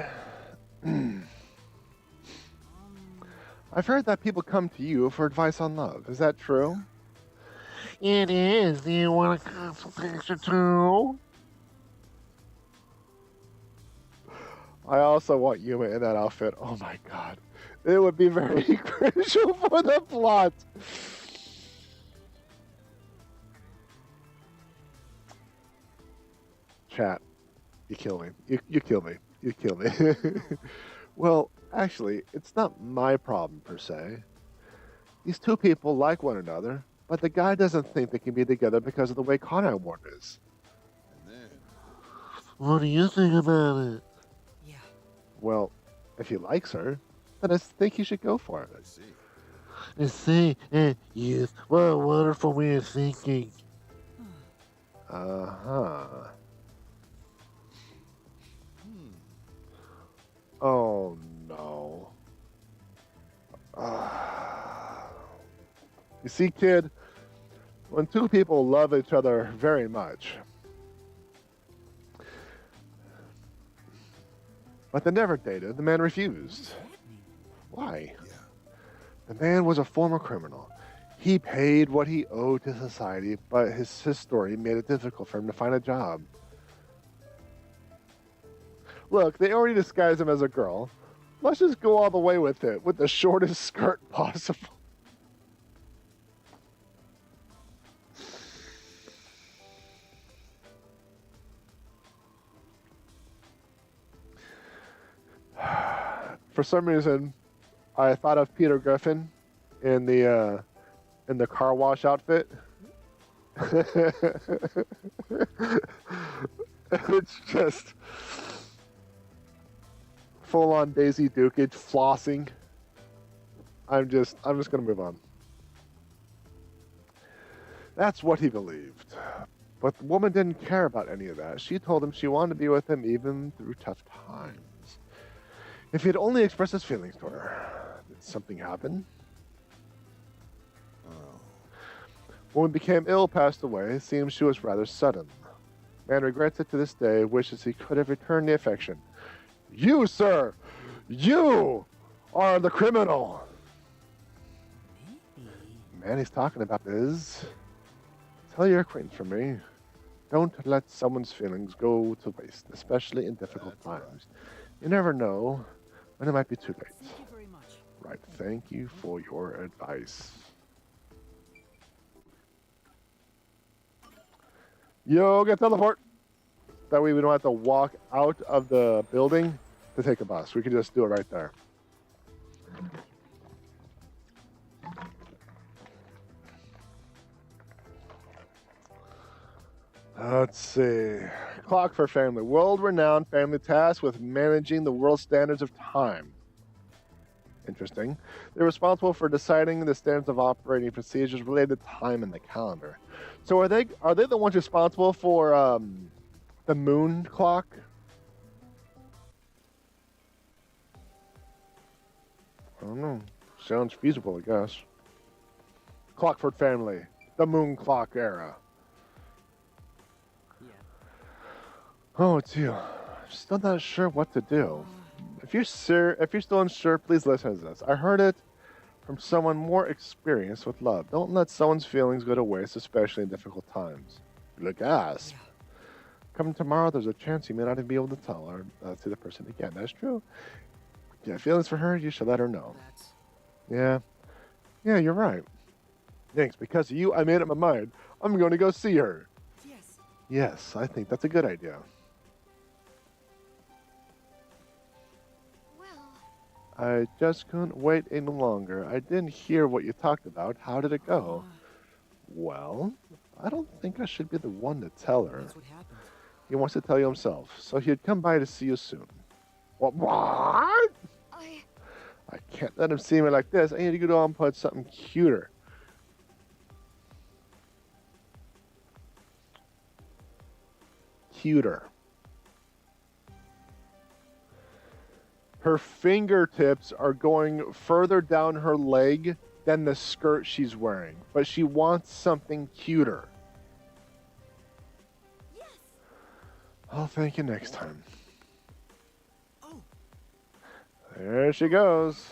[SPEAKER 1] I've heard that people come to you for advice on love. Is that true? It is. Do you want a consultation too? I also want Yuma in that outfit. Oh my god. It would be very crucial for the plot. Chat. You kill me. You kill me. You kill me. Well, actually, it's not my problem per se. These two people like one another, but the guy doesn't think they can be together because of the way Kanai Ward is.
[SPEAKER 11] And then,
[SPEAKER 1] What do you think about it?
[SPEAKER 2] Yeah.
[SPEAKER 1] Well, if he likes her, then I think you should go for it.
[SPEAKER 11] I see.
[SPEAKER 1] I see. Yes. What a wonderful way of thinking. Uh-huh. Oh, no. You see, kid, when two people love each other very much, but they never dated, the man refused. Why?
[SPEAKER 11] Yeah.
[SPEAKER 1] The man was a former criminal. He paid what he owed to society, but his story made it difficult for him to find a job. Look, they already disguised him as a girl. Let's just go all the way with it, with the shortest skirt possible. For some reason, I thought of Peter Griffin in the car wash outfit. It's just full-on Daisy Dukage flossing. I'm just gonna move on. That's what he believed. But the woman didn't care about any of that. She told him she wanted to be with him even through tough times. If he had only expressed his feelings to her, did something happen?
[SPEAKER 11] Oh.
[SPEAKER 1] Woman became ill, passed away. It seems she was rather sudden. Man regrets it to this day, wishes he could have returned the affection. You, sir! You are the criminal!
[SPEAKER 2] Maybe.
[SPEAKER 1] Man he's talking about is... Tell your acquaintance from me. Don't let someone's feelings go to waste, especially in difficult
[SPEAKER 11] That's right.
[SPEAKER 1] times. You never know when it might be too late.
[SPEAKER 2] Thank you very much.
[SPEAKER 1] Right, thank you for your advice. Yo, get teleport. That way we don't have to walk out of the building to take a bus. We can just do it right there. Let's see. Clock for family. World-renowned family tasked with managing the world standards of time. Interesting. They're responsible for deciding the standards of operating procedures related to time in the calendar. So are they the ones responsible for the moon clock? I don't know. Sounds feasible, I guess. Clockford family. The moon clock era.
[SPEAKER 9] Yeah.
[SPEAKER 1] Oh, it's you. I'm still not sure what to do. If you're still unsure, please listen to this. I heard it from someone more experienced with love. Don't let someone's feelings go to waste, especially in difficult times. Look, gasp. Come tomorrow, there's a chance you may not even be able to tell or see the person again. That's true. If you have feelings for her, you should let her know. Yeah. Yeah, you're right. Thanks. Because of you, I made up my mind. I'm going to go see her.
[SPEAKER 2] Yes.
[SPEAKER 1] Yes, I think that's a good idea. I just couldn't wait any longer. I didn't hear what you talked about. How did it go? Well, I don't think I should be the one to tell her.
[SPEAKER 2] That's what happened.
[SPEAKER 1] He wants to tell you himself, so he'd come by to see you soon. What? I can't let him see me like this. I need to go on and put something cuter. Her fingertips are going further down her leg than the skirt she's wearing, but she wants something cuter.
[SPEAKER 3] Yes.
[SPEAKER 1] I'll thank you next time.
[SPEAKER 2] Oh.
[SPEAKER 1] There she goes.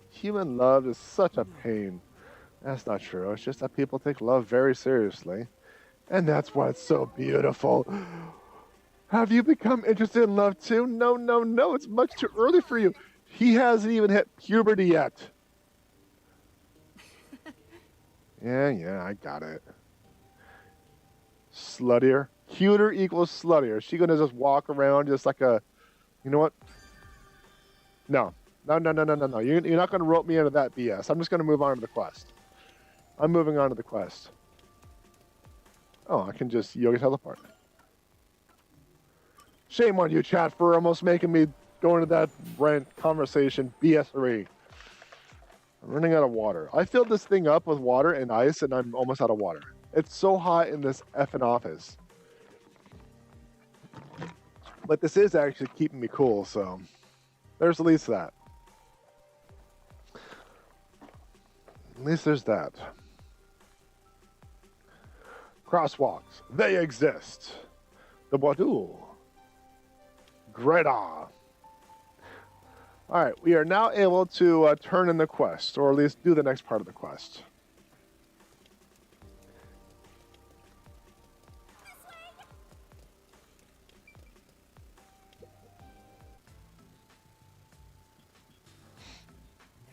[SPEAKER 1] Human love is such a pain. That's not true. It's just that people take love very seriously. And that's why it's so beautiful. Have you become interested in love too? No, no, no. It's much too early for you. He hasn't even hit puberty yet. Yeah, I got it. Sluttier. Cuter equals sluttier. Is she going to just walk around just like a... You know what? No. No. You're not going to rope me into that BS. I'm just going to move on to the quest. I'm moving on to the quest. Oh, I can just yoga teleport. Shame on you, chat, for almost making me go into that rant conversation BS3. I'm running out of water. I filled this thing up with water and ice, and I'm almost out of water. It's so hot in this effing office. But this is actually keeping me cool, so there's at least that. At least there's that. Crosswalks. They exist. The bode. Greta. All right, we are now able to turn in the quest, or at least do the next part of the quest.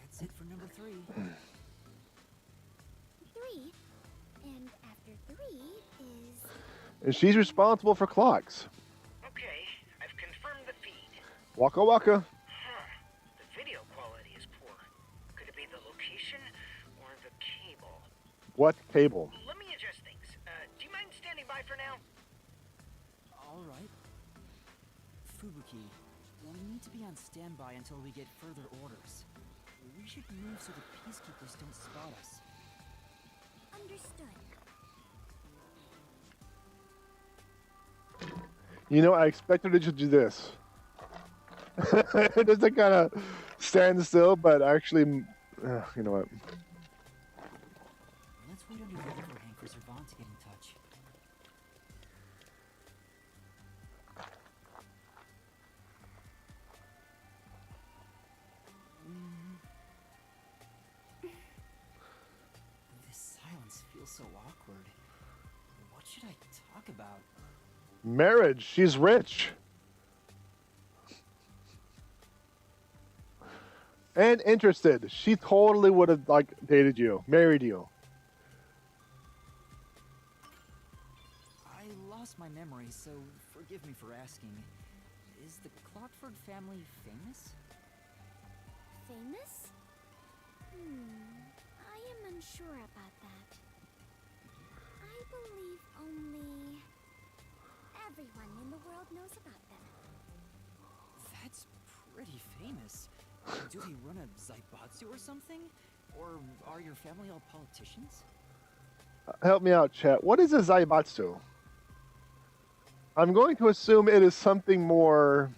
[SPEAKER 2] That's it for number 3.
[SPEAKER 3] 3? And after 3 is...
[SPEAKER 1] And she's responsible for clocks.
[SPEAKER 8] Okay, I've confirmed the feed.
[SPEAKER 1] Waka waka.
[SPEAKER 8] Huh. The video quality is poor. Could it be the location or the cable?
[SPEAKER 1] What cable?
[SPEAKER 8] Let me adjust things. Do you mind standing by for now?
[SPEAKER 2] All right. Fubuki, we need to be on standby until we get further orders. We should move so the peacekeepers don't spot us.
[SPEAKER 3] Understood.
[SPEAKER 1] You know, I expected her to do this. Just to kind of stand still, but actually, you know what?
[SPEAKER 2] Let's wait under the overhang for Servant to get in touch. This silence feels so awkward. What should I talk about?
[SPEAKER 1] Marriage. She's rich. And interested. She totally would have, like, dated you. Married you.
[SPEAKER 2] I lost my my memory, so forgive me for asking. Is the Clockford family famous?
[SPEAKER 3] Famous? I am unsure about that. I believe only everyone in the world knows about them.
[SPEAKER 2] That's pretty famous. Do they run a Zaibatsu or something? Or are your family all politicians?
[SPEAKER 1] Help me out, chat. What is a Zaibatsu? I'm going to assume it is something more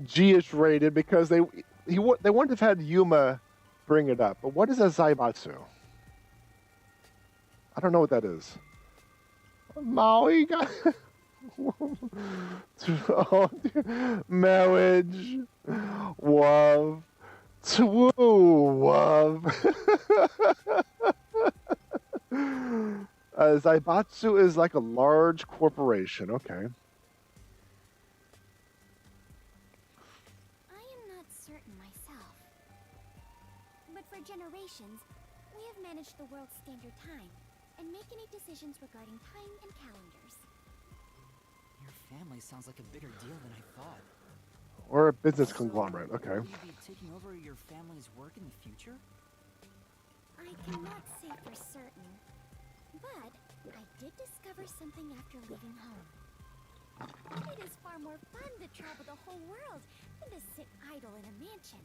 [SPEAKER 1] G-ish rated because they wouldn't have had Yuma bring it up. But what is a Zaibatsu? I don't know what that is. Maui got marriage. Wov. Twoo wov. Zaibatsu is like a large corporation. Okay.
[SPEAKER 3] I am not certain myself. But for generations, we have managed the world's standard time and make any decisions regarding time and calendars.
[SPEAKER 2] Your family sounds like a bigger deal than I thought.
[SPEAKER 1] Or a business conglomerate. Okay.
[SPEAKER 2] Will you be taking over your family's work in the future?
[SPEAKER 3] I cannot say for certain, but I did discover something after leaving home. It is far more fun to travel the whole world than to sit idle in a mansion.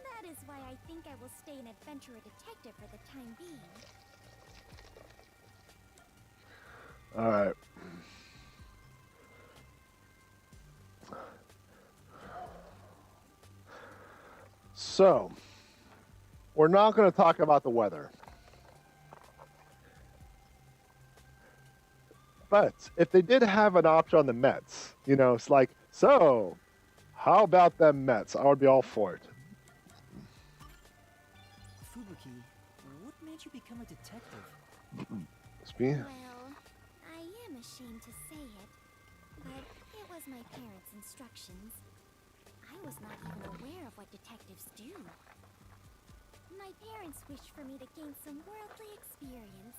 [SPEAKER 3] That is why I think I will stay an adventurer detective for the time being.
[SPEAKER 1] All right. So, we're not going to talk about the weather. But if they did have an option on the Mets, you know, it's like, so, how about them Mets? I would be all for it.
[SPEAKER 2] Fubuki, what made you become a detective?
[SPEAKER 1] It's me.
[SPEAKER 3] Well, I am ashamed to say it, but it was my parents' instructions. I was not even aware of what detectives do. My parents wished for me to gain some worldly experience.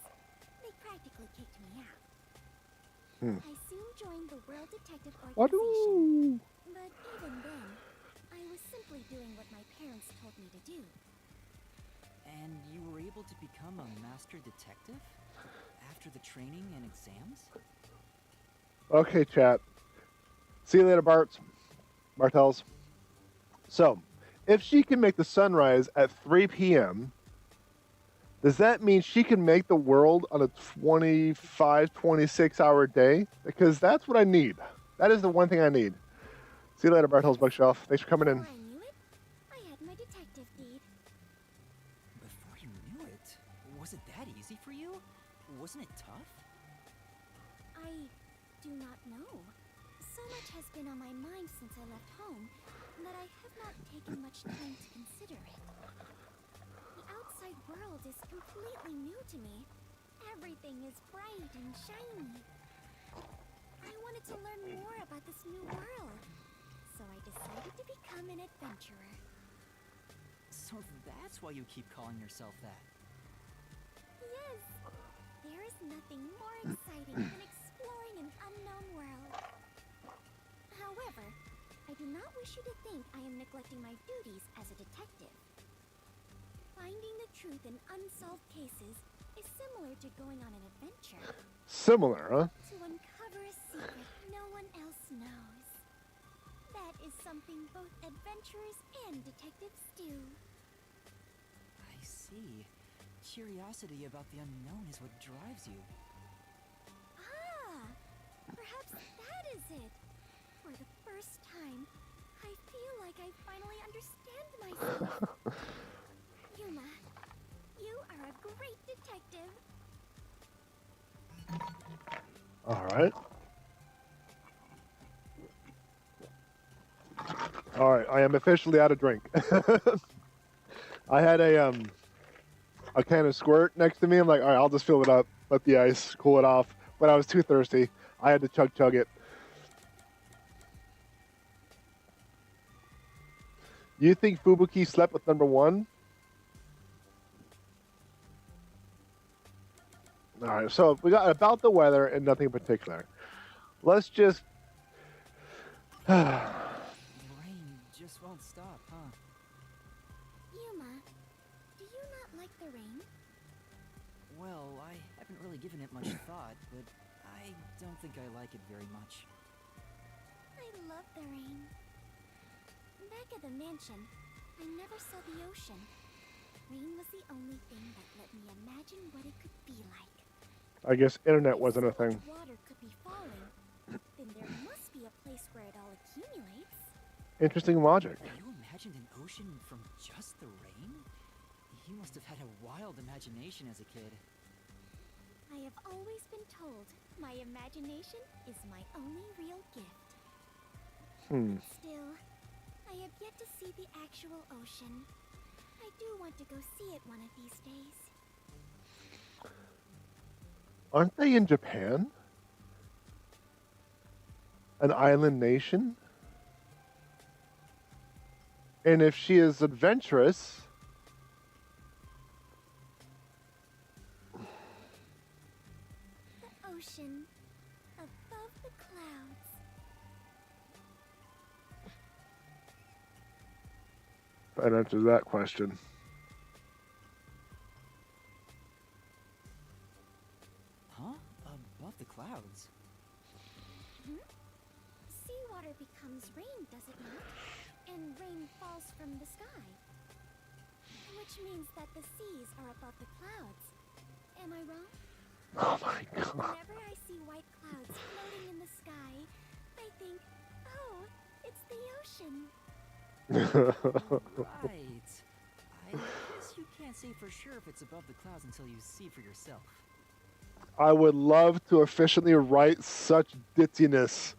[SPEAKER 3] They practically kicked me out. I soon joined the World Detective Organization, but even then, I was simply doing what my parents told me to do.
[SPEAKER 2] And you were able to become a master detective? After the training and exams?
[SPEAKER 1] Okay, chat. See you later, Bartels. So, if she can make the sunrise at 3 p.m., does that mean she can make the world on a 25, 26-hour day? Because that's what I need. That is the one thing I need. See you later, Bartels Bookshelf. Thanks for coming in.
[SPEAKER 3] Before I knew it, I had my detective deed.
[SPEAKER 2] Before you knew it, was it that easy for you? Wasn't it tough?
[SPEAKER 3] I do not know. So much has been on my mind since I left home that I have not taken much time to consider it. The outside world is completely new to me. Everything is bright and shiny. I wanted to learn more about this new world, so I decided to become an adventurer.
[SPEAKER 2] So that's why you keep calling yourself that.
[SPEAKER 3] Yes, there is nothing more exciting than exploring an unknown world. However, I do not wish you to think I am neglecting my duties as a detective. Finding the truth in unsolved cases is similar to going on an adventure.
[SPEAKER 1] Similar, huh?
[SPEAKER 3] To uncover a secret no one else knows. That is something both adventurers and detectives do.
[SPEAKER 2] I see. Curiosity about the unknown is what drives you.
[SPEAKER 3] Ah! Perhaps that is it. For the first time, I feel like I finally understand myself. Yuma, you are a great detective.
[SPEAKER 1] All right. All right, I am officially out of drink. I had a can of squirt next to me. I'm like, all right, I'll just fill it up, let the ice cool it off. But I was too thirsty. I had to chug it. You think Fubuki slept with number one? All right. right, so we got about the weather and nothing in particular. Let's just.
[SPEAKER 2] The rain just won't stop, huh?
[SPEAKER 3] Yuma, do you not like the rain?
[SPEAKER 2] Well, I haven't really given it much thought, but I don't think I like it very much.
[SPEAKER 3] I love the rain. Back at the mansion, I never saw the ocean. Rain was the only thing that let me imagine what it could be like.
[SPEAKER 1] I guess internet wasn't a thing.
[SPEAKER 3] If water could be falling, then there must be a place where it all accumulates.
[SPEAKER 1] Interesting logic.
[SPEAKER 2] You imagined an ocean from just the rain? You must have had a wild imagination as a kid.
[SPEAKER 3] I have always been told my imagination is my only real gift. Still, I have yet to see the actual ocean. I do want to go see it one of these days.
[SPEAKER 1] Aren't they in Japan? An island nation? And if she is adventurous,
[SPEAKER 3] The ocean above the clouds.
[SPEAKER 1] that answers that question.
[SPEAKER 2] Huh? Above the clouds?
[SPEAKER 3] Seawater becomes rain, does it not? And rain falls from the sky. Which means that the seas are above the clouds. Am I wrong?
[SPEAKER 1] Oh my god.
[SPEAKER 3] Whenever I see white clouds floating in the sky, I think, oh, it's the ocean.
[SPEAKER 2] Right. I guess you can't say for sure if it's above the clouds until you see for yourself.
[SPEAKER 1] I would love to efficiently write such ditziness.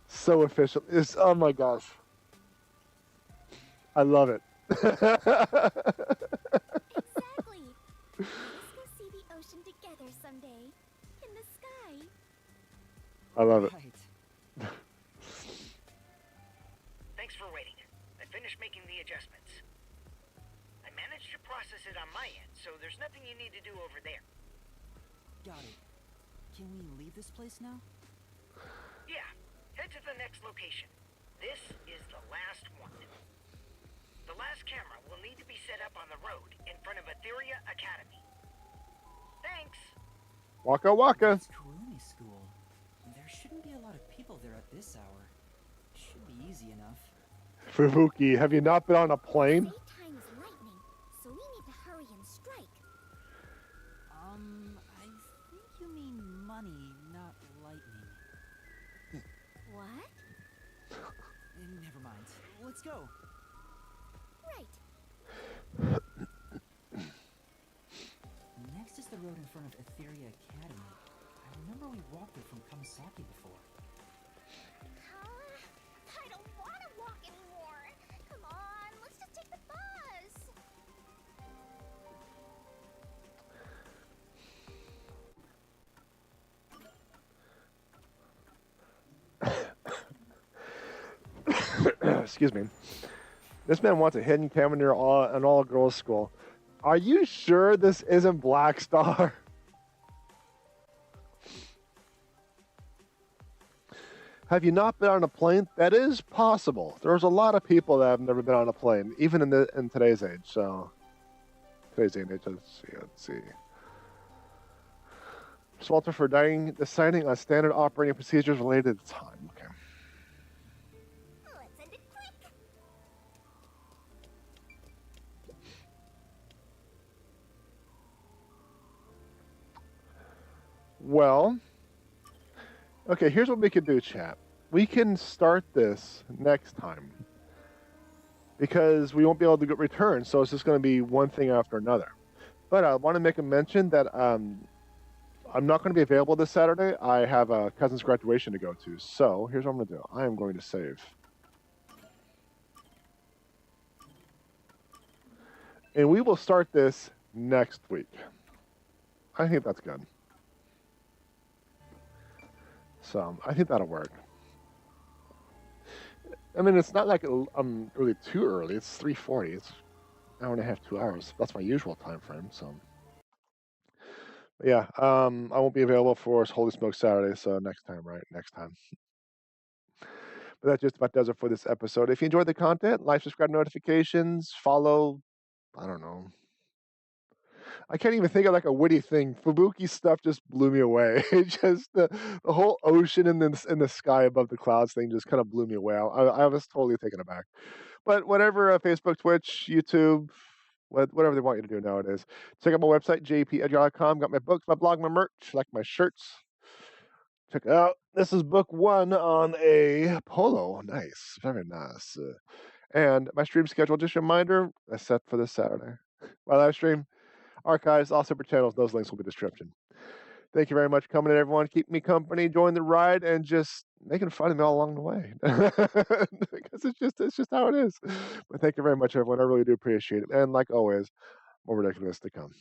[SPEAKER 1] So efficient. It's, oh my gosh. I love it.
[SPEAKER 3] Exactly. Let's go see the ocean together someday. In the sky.
[SPEAKER 1] I love it.
[SPEAKER 2] Right.
[SPEAKER 8] Thanks for waiting. I finished making the adjustments. I managed to process it on my end, so there's nothing you need to do over there.
[SPEAKER 2] Got it. Can we leave this place now?
[SPEAKER 8] Yeah, head to the next location. This is the last one. The last camera will need to be set up on the road in front of Etheria Academy. Thanks!
[SPEAKER 1] Waka waka.
[SPEAKER 2] It's Kurumi School. There shouldn't be a lot of people there at this hour. Should be easy enough.
[SPEAKER 1] Fubuki, have you not been on a plane?
[SPEAKER 3] Say time is lightning, so we need to hurry and strike.
[SPEAKER 2] I think you mean money, not lightning.
[SPEAKER 3] What?
[SPEAKER 2] Never mind. Let's go.
[SPEAKER 3] Right.
[SPEAKER 2] Next is the road in front of Etheria Academy. I remember we walked it from Kamasaki before.
[SPEAKER 3] I don't want to walk anymore. Come on, let's just take the bus.
[SPEAKER 1] Excuse me. This man wants a hidden camera near an all-girls school. Are you sure this isn't Black Star? Have you not been on a plane? That is possible. There's a lot of people that have never been on a plane, even in today's age. So, today's age. Let's see. Walter for deciding on standard operating procedures related to time. Okay.
[SPEAKER 3] Let's end it quick.
[SPEAKER 1] Well, okay, here's what we can do, chat. We can start this next time because we won't be able to get return, so it's just going to be one thing after another. But I want to make a mention that I'm not going to be available this Saturday. I have a cousin's graduation to go to, so here's what I'm going to do. I am going to save. And we will start this next week. I think that's good. So I think that'll work. I mean, it's not like I'm really too early. It's 3:40. It's an hour and a half, 2 hours. That's my usual time frame. So, Yeah, I won't be available for Holy Smoke Saturday, so next time, right? Next time. But that just about does it for this episode. If you enjoyed the content, like, subscribe, notifications, follow. I don't know. I can't even think of like a witty thing. Fubuki stuff just blew me away. It just the whole ocean and the sky above the clouds thing just kind of blew me away. I was totally taken aback. But whatever, Facebook, Twitch, YouTube, whatever they want you to do nowadays. Check out my website, JPEdgar.com. Got my books, my blog, my merch, like my shirts. Check it out. This is book 1 on a polo. Nice. Very nice. And my stream schedule, just a reminder, I set for this Saturday. My live stream, archives, all separate channels. Those links will be in the description. Thank you very much for coming in, everyone. Keep me company, join the ride, and just making fun of me all along the way. Because it's just how it is. But thank you very much, everyone. I really do appreciate it. And like always, more ridiculous to come.